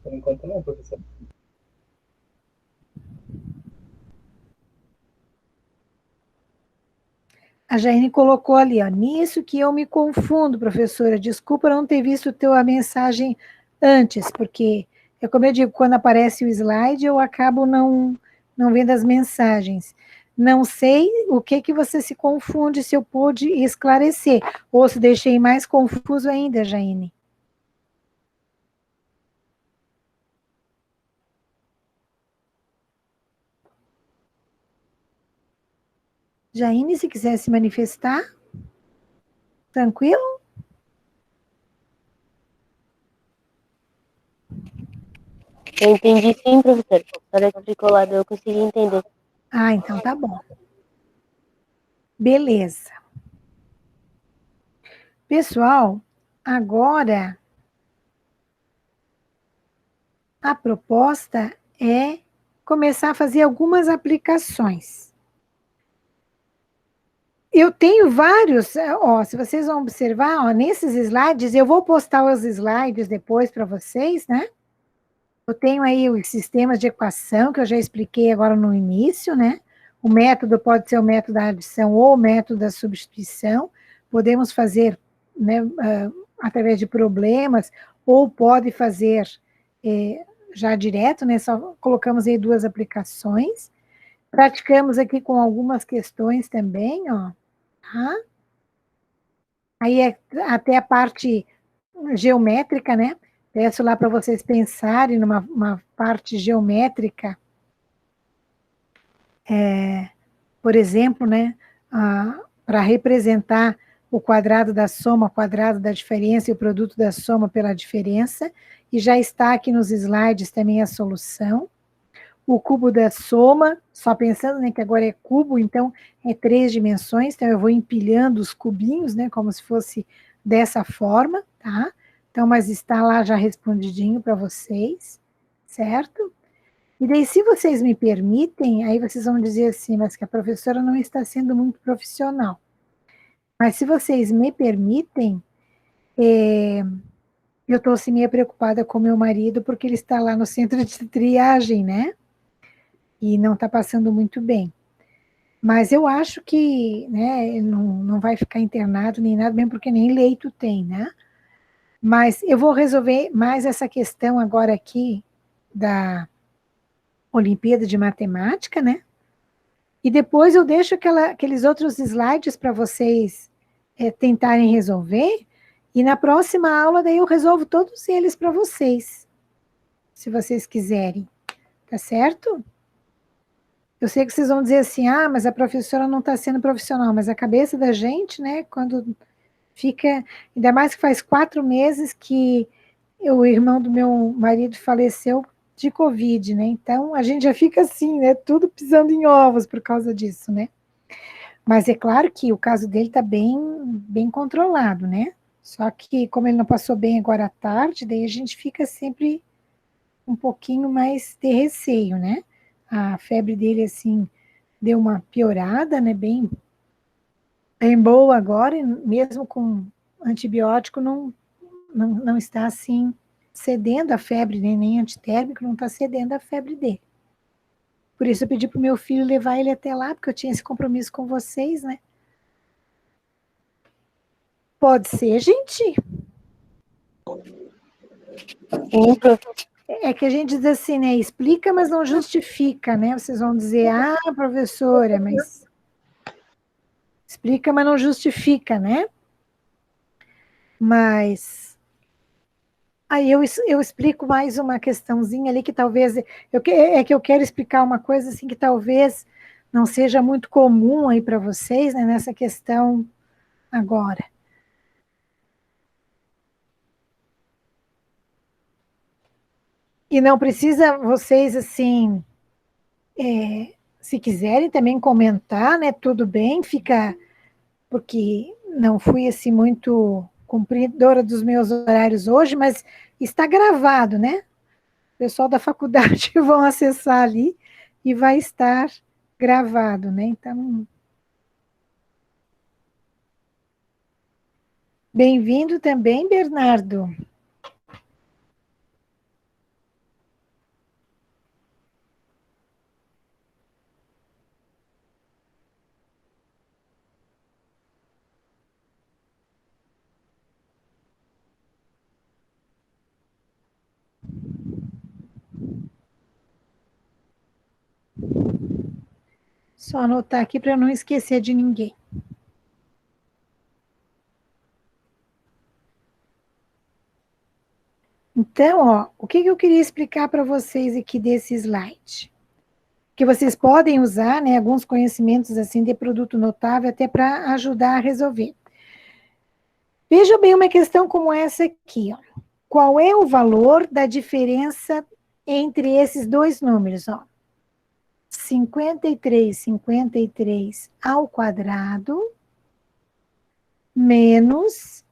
[SPEAKER 2] Por enquanto não, professor.
[SPEAKER 4] A Jaine colocou ali, ó, nisso que eu me confundo, professora, desculpa não ter visto a mensagem antes, porque, é como eu digo, quando aparece o slide, eu acabo não vendo as mensagens. Não sei o que você se confunde, se eu pude esclarecer, ou se deixei mais confuso ainda, Jaine. Jaine, se quiser se manifestar, tranquilo?
[SPEAKER 6] Eu entendi sim, professor. A professora explicou lá, eu consegui entender.
[SPEAKER 4] Ah, então tá bom. Beleza. Pessoal, agora a proposta é começar a fazer algumas aplicações. Eu tenho vários, ó, se vocês vão observar, ó, nesses slides, eu vou postar os slides depois para vocês, né? Eu tenho aí os sistemas de equação, que eu já expliquei agora no início, né? O método pode ser o método da adição ou o método da substituição. Podemos fazer, né, através de problemas, ou pode fazer já direto, né? Só colocamos aí 2 aplicações. Praticamos aqui com algumas questões também, ó. Tá? Aí até a parte geométrica, né? Peço lá para vocês pensarem numa parte geométrica. Por exemplo, né? Para representar o quadrado da soma, o quadrado da diferença e o produto da soma pela diferença. E já está aqui nos slides também a solução. O cubo da soma, só pensando, né, que agora é cubo, então é 3 dimensões, então eu vou empilhando os cubinhos, né, como se fosse dessa forma, tá? Então, mas está lá já respondidinho para vocês, certo? E daí, se vocês me permitem, aí vocês vão dizer assim, mas que a professora não está sendo muito profissional. Mas se vocês me permitem, eu estou assim meio preocupada com meu marido, porque ele está lá no centro de triagem, né? E não está passando muito bem. Mas eu acho que, né, não vai ficar internado nem nada, mesmo porque nem leito tem, né? Mas eu vou resolver mais essa questão agora aqui da Olimpíada de Matemática, né? E depois eu deixo aqueles outros slides para vocês tentarem resolver, e na próxima aula daí eu resolvo todos eles para vocês, se vocês quiserem, tá certo? Eu sei que vocês vão dizer assim, mas a professora não está sendo profissional, mas a cabeça da gente, né, quando fica, ainda mais que faz 4 meses que o irmão do meu marido faleceu de Covid, né, então a gente já fica assim, né, tudo pisando em ovos por causa disso, né. Mas é claro que o caso dele está bem controlado, né, só que como ele não passou bem agora à tarde, daí a gente fica sempre um pouquinho mais de receio, né. A febre dele, assim, deu uma piorada, né, bem boa agora, e mesmo com antibiótico, não está, assim, cedendo a febre, né, nem antitérmico, não está cedendo a febre dele. Por isso eu pedi para o meu filho levar ele até lá, porque eu tinha esse compromisso com vocês, né. Pode ser, gente?
[SPEAKER 6] Sim,
[SPEAKER 4] É que a gente diz assim, né, explica, mas não justifica, né? Vocês vão dizer, professora, mas explica, mas não justifica, né? Mas aí eu explico mais uma questãozinha ali que talvez é que eu quero explicar uma coisa assim que talvez não seja muito comum aí para vocês, né, nessa questão agora. E não precisa vocês, assim, se quiserem também comentar, né, tudo bem, fica, porque não fui, assim, muito cumpridora dos meus horários hoje, mas está gravado, né? O pessoal da faculdade vão acessar ali e vai estar gravado, né? Então, bem-vindo também, Bernardo. Só anotar aqui para não esquecer de ninguém. Então, ó, o que eu queria explicar para vocês aqui desse slide? Que vocês podem usar, né, alguns conhecimentos assim de produto notável até para ajudar a resolver. Veja bem uma questão como essa aqui, ó. Qual é o valor da diferença entre esses dois números, ó? 53 ao quadrado menos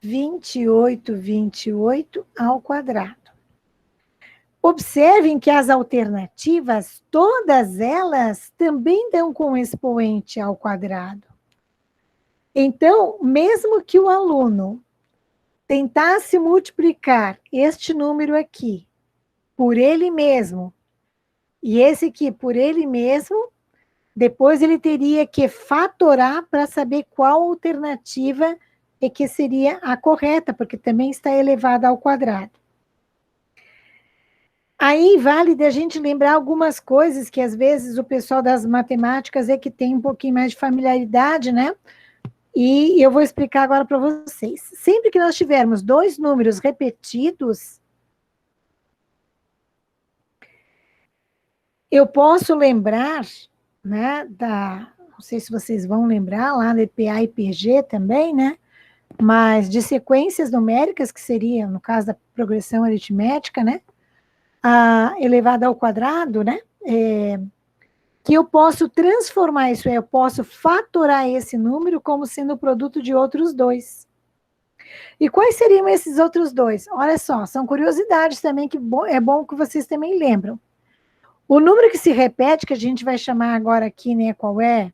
[SPEAKER 4] 28 ao quadrado. Observem que as alternativas, todas elas também dão com expoente ao quadrado. Então, mesmo que o aluno tentasse multiplicar este número aqui por ele mesmo E esse aqui, por ele mesmo, depois ele teria que fatorar para saber qual alternativa é que seria a correta, porque também está elevada ao quadrado. Aí vale da gente lembrar algumas coisas que às vezes o pessoal das matemáticas é que tem um pouquinho mais de familiaridade, né? E eu vou explicar agora para vocês. Sempre que nós tivermos dois números repetidos, eu posso lembrar, né, não sei se vocês vão lembrar lá do PA e PG também, né? Mas de sequências numéricas, que seria, no caso da progressão aritmética, né? Elevada ao quadrado, né? Que eu posso transformar isso, eu posso fatorar esse número como sendo o produto de outros dois. E quais seriam esses outros dois? Olha só, são curiosidades também que é bom que vocês também lembram. O número que se repete, que a gente vai chamar agora aqui, né, qual é?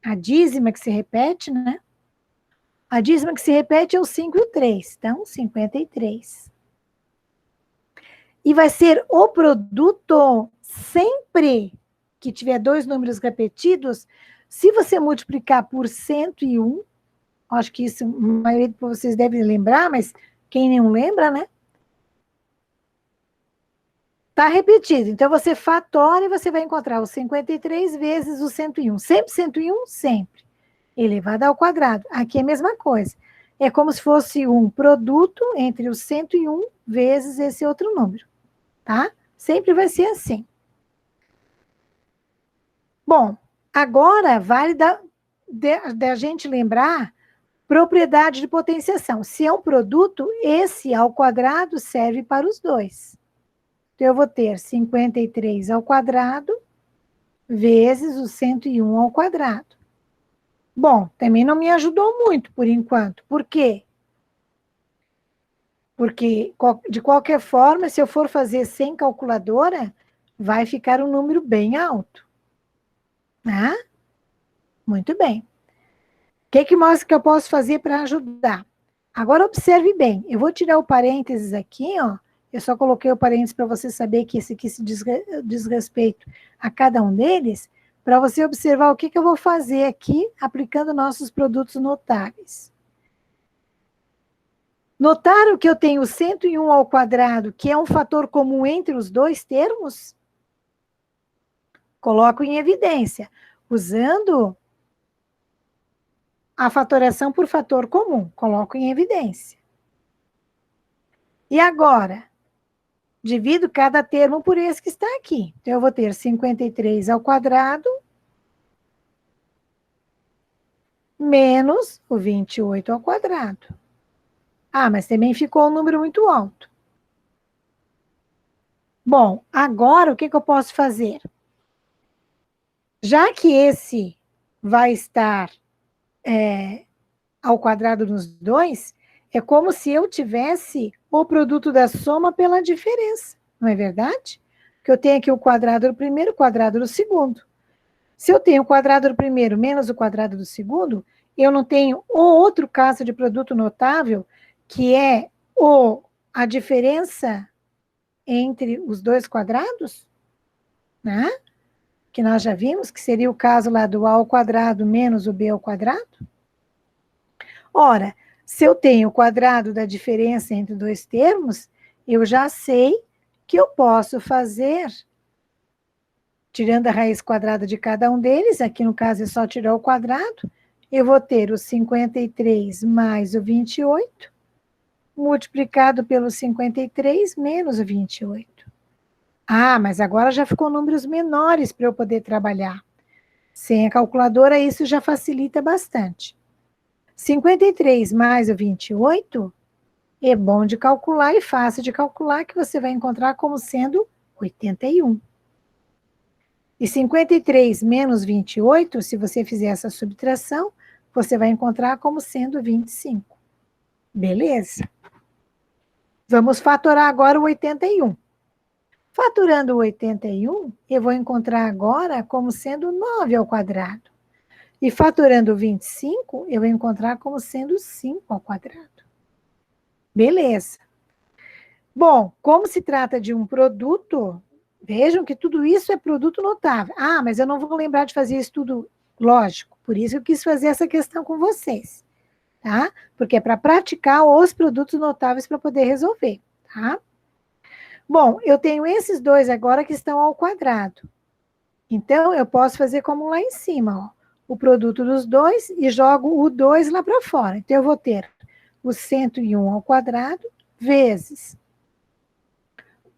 [SPEAKER 4] A dízima que se repete, né? A dízima que se repete é o 5 e o 3, então 53. E vai ser o produto sempre que tiver dois números repetidos, se você multiplicar por 101, acho que isso a maioria de vocês devem lembrar, mas quem não lembra, né? Está repetido. Então, você fatora e você vai encontrar o 53 vezes o 101. Sempre 101? Sempre. Elevado ao quadrado. Aqui é a mesma coisa. É como se fosse um produto entre o 101 vezes esse outro número. Tá? Sempre vai ser assim. Bom, agora vale da gente lembrar propriedade de potenciação. Se é um produto, esse ao quadrado serve para os dois. Então, eu vou ter 53 ao quadrado vezes o 101 ao quadrado. Bom, também não me ajudou muito por enquanto. Por quê? Porque, de qualquer forma, se eu for fazer sem calculadora, vai ficar um número bem alto. Ah? Muito bem. O que mais que eu posso fazer para ajudar? Agora, observe bem. Eu vou tirar o parênteses aqui, ó. Eu só coloquei o parênteses para você saber que esse aqui se diz respeito a cada um deles, para você observar o que eu vou fazer aqui, aplicando nossos produtos notáveis. Notaram que eu tenho 101 ao quadrado, que é um fator comum entre os dois termos? Coloco em evidência, usando a fatoração por fator comum. Coloco em evidência. E agora? Divido cada termo por esse que está aqui. Então, eu vou ter 53 ao quadrado menos o 28 ao quadrado. Ah, mas também ficou um número muito alto. Bom, agora o que eu posso fazer? Já que esse vai estar ao quadrado nos dois, é como se eu tivesse o produto da soma pela diferença, não é verdade? Que eu tenho aqui o quadrado do primeiro, o quadrado do segundo. Se eu tenho o quadrado do primeiro menos o quadrado do segundo, eu não tenho o outro caso de produto notável, que é a diferença entre os dois quadrados, né? Que nós já vimos, que seria o caso lá do A ao quadrado menos o B ao quadrado. Ora, se eu tenho o quadrado da diferença entre dois termos, eu já sei que eu posso fazer, tirando a raiz quadrada de cada um deles, aqui no caso é só tirar o quadrado, eu vou ter o 53 mais o 28, multiplicado pelo 53 menos o 28. Ah, mas agora já ficou números menores para eu poder trabalhar. Sem a calculadora, isso já facilita bastante. 53 mais o 28 é bom de calcular e fácil de calcular, que você vai encontrar como sendo 81. E 53 menos 28, se você fizer essa subtração, você vai encontrar como sendo 25. Beleza? Vamos fatorar agora o 81. Fatorando o 81, eu vou encontrar agora como sendo 9 ao quadrado. E fatorando o 25, eu vou encontrar como sendo 5 ao quadrado. Beleza. Bom, como se trata de um produto, Vejam que tudo isso é produto notável. Ah, mas eu não vou lembrar de fazer isso tudo, lógico. Por isso eu quis fazer essa questão com vocês, tá? Porque é para praticar os produtos notáveis para poder resolver, tá? Bom, eu tenho esses dois agora que estão ao quadrado. Então, eu posso fazer como lá em cima, ó. O produto dos dois e jogo o 2 lá para fora. Então, eu vou ter o 101 ao quadrado vezes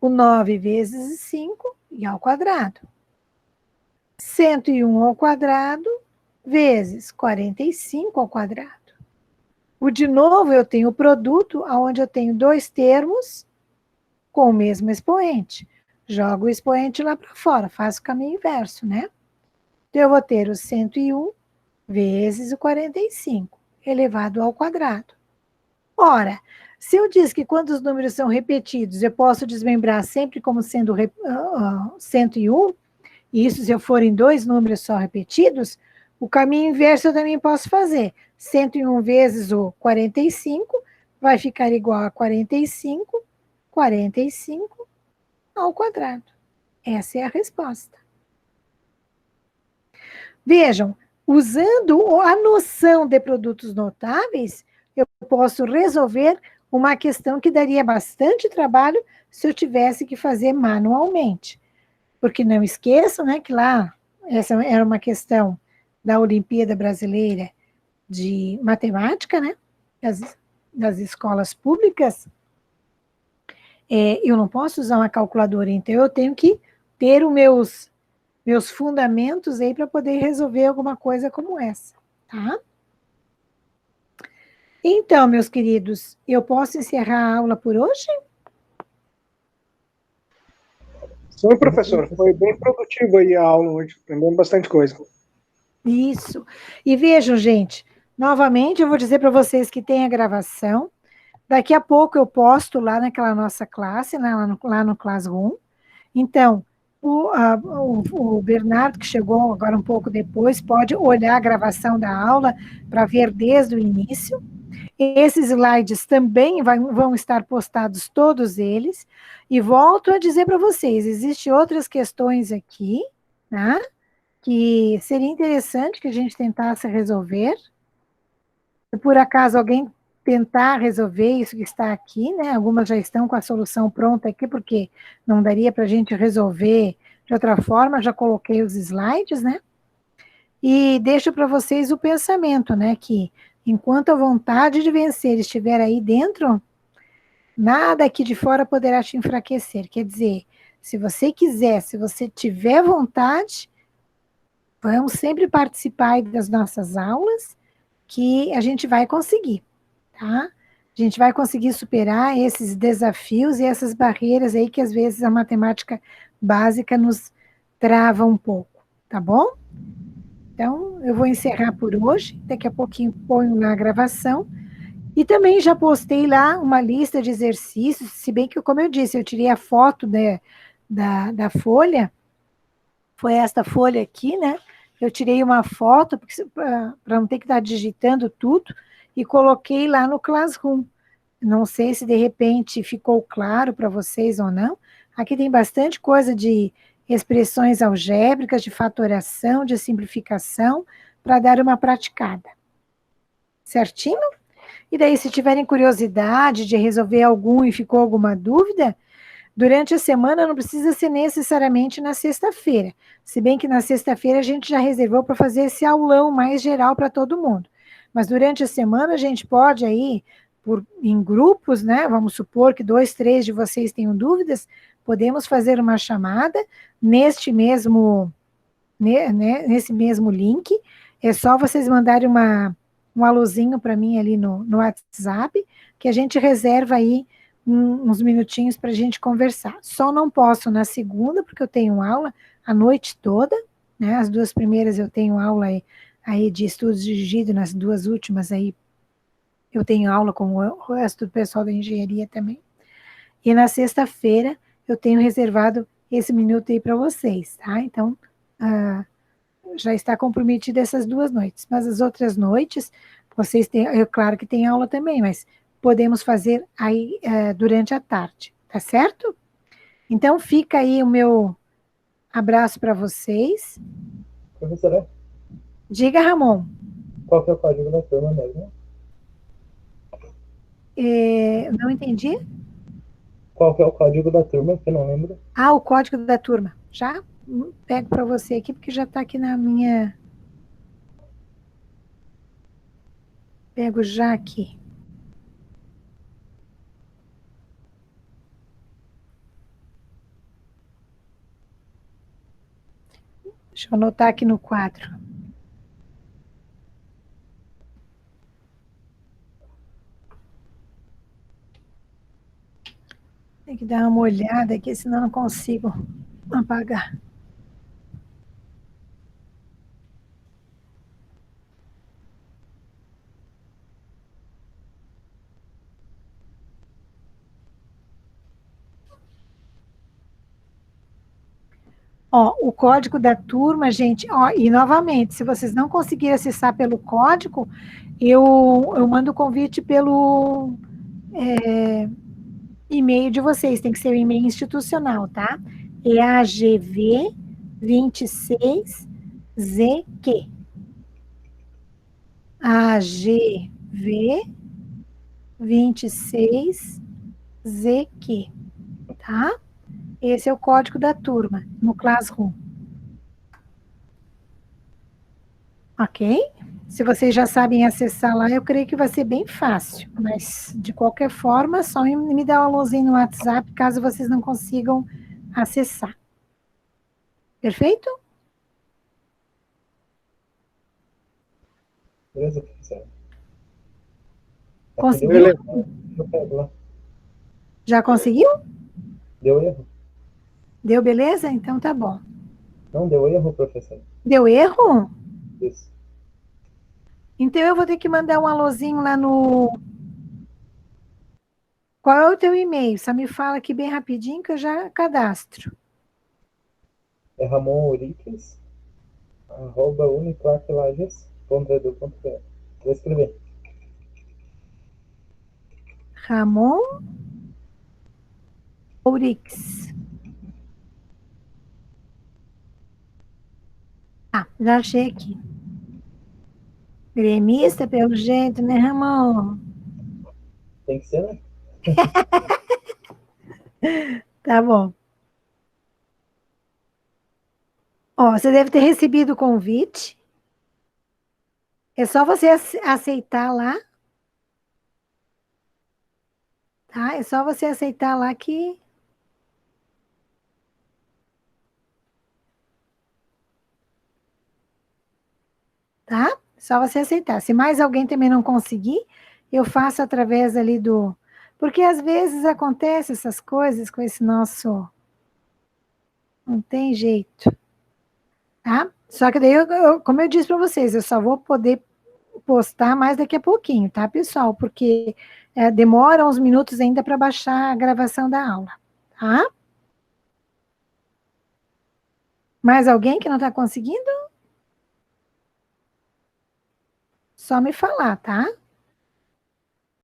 [SPEAKER 4] o 9 vezes 5 e ao quadrado. 101 ao quadrado vezes 45 ao quadrado. O de novo, eu tenho o produto, onde eu tenho dois termos com o mesmo expoente. Jogo o expoente lá para fora, faço o caminho inverso, né? Então, eu vou ter o 101 vezes o 45, elevado ao quadrado. Ora, se eu disse que quando os números são repetidos, eu posso desmembrar sempre como sendo 101, e isso se eu for em dois números só repetidos, o caminho inverso eu também posso fazer. 101 vezes o 45 vai ficar igual a 45 ao quadrado. Essa é a resposta. Vejam, usando a noção de produtos notáveis, eu posso resolver uma questão que daria bastante trabalho se eu tivesse que fazer manualmente. Porque não esqueçam, né, que lá, essa era uma questão da Olimpíada Brasileira de Matemática, né, das escolas públicas, eu não posso usar uma calculadora, então eu tenho que ter os meus fundamentos aí para poder resolver alguma coisa como essa, tá? Então, meus queridos, eu posso encerrar a aula por hoje?
[SPEAKER 5] Sim, professor, foi bem produtiva aí a aula hoje, aprendendo bastante coisa.
[SPEAKER 4] Isso. E vejam, gente, novamente eu vou dizer para vocês que tem a gravação. Daqui a pouco eu posto lá naquela nossa classe, né, lá no Classroom. Então, o Bernardo, que chegou agora um pouco depois, pode olhar a gravação da aula para ver desde o início. Esses slides também vão estar postados, todos eles. E volto a dizer para vocês, existem outras questões aqui, né, que seria interessante que a gente tentasse resolver. Se por acaso alguém tentar resolver isso que está aqui, né? Algumas já estão com a solução pronta aqui, porque não daria para a gente resolver de outra forma, já coloquei os slides, né? E deixo para vocês o pensamento, né? Que enquanto a vontade de vencer estiver aí dentro, nada aqui de fora poderá te enfraquecer. Quer dizer, se você quiser, se você tiver vontade, vamos sempre participar aí das nossas aulas, que a gente vai conseguir, tá? A gente vai conseguir superar esses desafios e essas barreiras aí que às vezes a matemática básica nos trava um pouco, tá bom? Então, eu vou encerrar por hoje, daqui a pouquinho ponho na gravação, e também já postei lá uma lista de exercícios, se bem que, como eu disse, eu tirei a foto da folha, foi esta folha aqui, né? Eu tirei uma foto, para não ter que estar digitando tudo, e coloquei lá no Classroom. Não sei se de repente ficou claro para vocês ou não. Aqui tem bastante coisa de expressões algébricas, de fatoração, de simplificação, para dar uma praticada. Certinho? E daí, se tiverem curiosidade de resolver algum e ficou alguma dúvida, durante a semana não precisa ser necessariamente na sexta-feira. Se bem que na sexta-feira a gente já reservou para fazer esse aulão mais geral para todo mundo. Mas durante a semana a gente pode aí, em grupos, né? Vamos supor que 2, 3 de vocês tenham dúvidas, podemos fazer uma chamada nesse mesmo link. É só vocês mandarem um alôzinho para mim ali no WhatsApp, que a gente reserva aí uns minutinhos para a gente conversar. Só não posso na segunda, porque eu tenho aula a noite toda, né? As 2 primeiras eu tenho aula aí de estudos dirigidos, nas 2 últimas aí eu tenho aula com o resto do pessoal da engenharia também. E na sexta-feira eu tenho reservado esse minuto aí para vocês, tá? Então, já está comprometida essas 2 noites. Mas as outras noites, vocês têm, claro que tem aula também, mas podemos fazer aí durante a tarde, tá certo? Então, fica aí o meu abraço para vocês.
[SPEAKER 2] Professora,
[SPEAKER 4] Diga, Ramon.
[SPEAKER 2] qual que é o código da turma mesmo?
[SPEAKER 4] Não entendi?
[SPEAKER 2] Qual que é o código da turma, que eu não lembro?
[SPEAKER 4] Ah, o código da turma. Já pego para você aqui, porque já está aqui na minha... Pego já aqui. Deixa eu anotar aqui no quadro. Tem que dar uma olhada aqui, senão eu não consigo apagar. Ó, o código da turma, gente, ó, e novamente, se vocês não conseguirem acessar pelo código, eu mando o convite pelo e-mail de vocês, tem que ser o e-mail institucional, tá? É AGV26ZQ. AGV26ZQ, tá? Esse é o código da turma, no Classroom. Ok? Se vocês já sabem acessar lá, eu creio que vai ser bem fácil. Mas, de qualquer forma, só me dá uma luzinha no WhatsApp, caso vocês não consigam acessar. Perfeito?
[SPEAKER 2] Beleza, professora?
[SPEAKER 4] Conseguiu?
[SPEAKER 2] Deu erro. Eu pego lá.
[SPEAKER 4] Já conseguiu?
[SPEAKER 2] Deu erro.
[SPEAKER 4] Deu beleza? Então tá bom.
[SPEAKER 2] Não deu erro, professora.
[SPEAKER 4] Deu erro?
[SPEAKER 2] Isso.
[SPEAKER 4] Então eu vou ter que mandar um alôzinho lá no... Qual é o teu e-mail? Só me fala aqui bem rapidinho que eu já cadastro.
[SPEAKER 2] É ramonoriques@uniplaquilages.edu.br. Vou escrever.
[SPEAKER 4] Ramon Ourix. Ah, já achei aqui. Gremista, pelo jeito, né, Ramon?
[SPEAKER 2] Tem que ser, né?
[SPEAKER 4] Tá bom. Ó, você deve ter recebido o convite. É só você aceitar lá, tá? É só você aceitar lá que... Tá? Só você aceitar. Se mais alguém também não conseguir, eu faço através ali do... Porque às vezes acontece essas coisas com esse nosso... Não tem jeito. Tá? Só que daí, como eu disse para vocês, eu só vou poder postar mais daqui a pouquinho, tá, pessoal? Porque demora uns minutos ainda para baixar a gravação da aula, tá? Mais alguém que não está conseguindo? Só me falar, tá?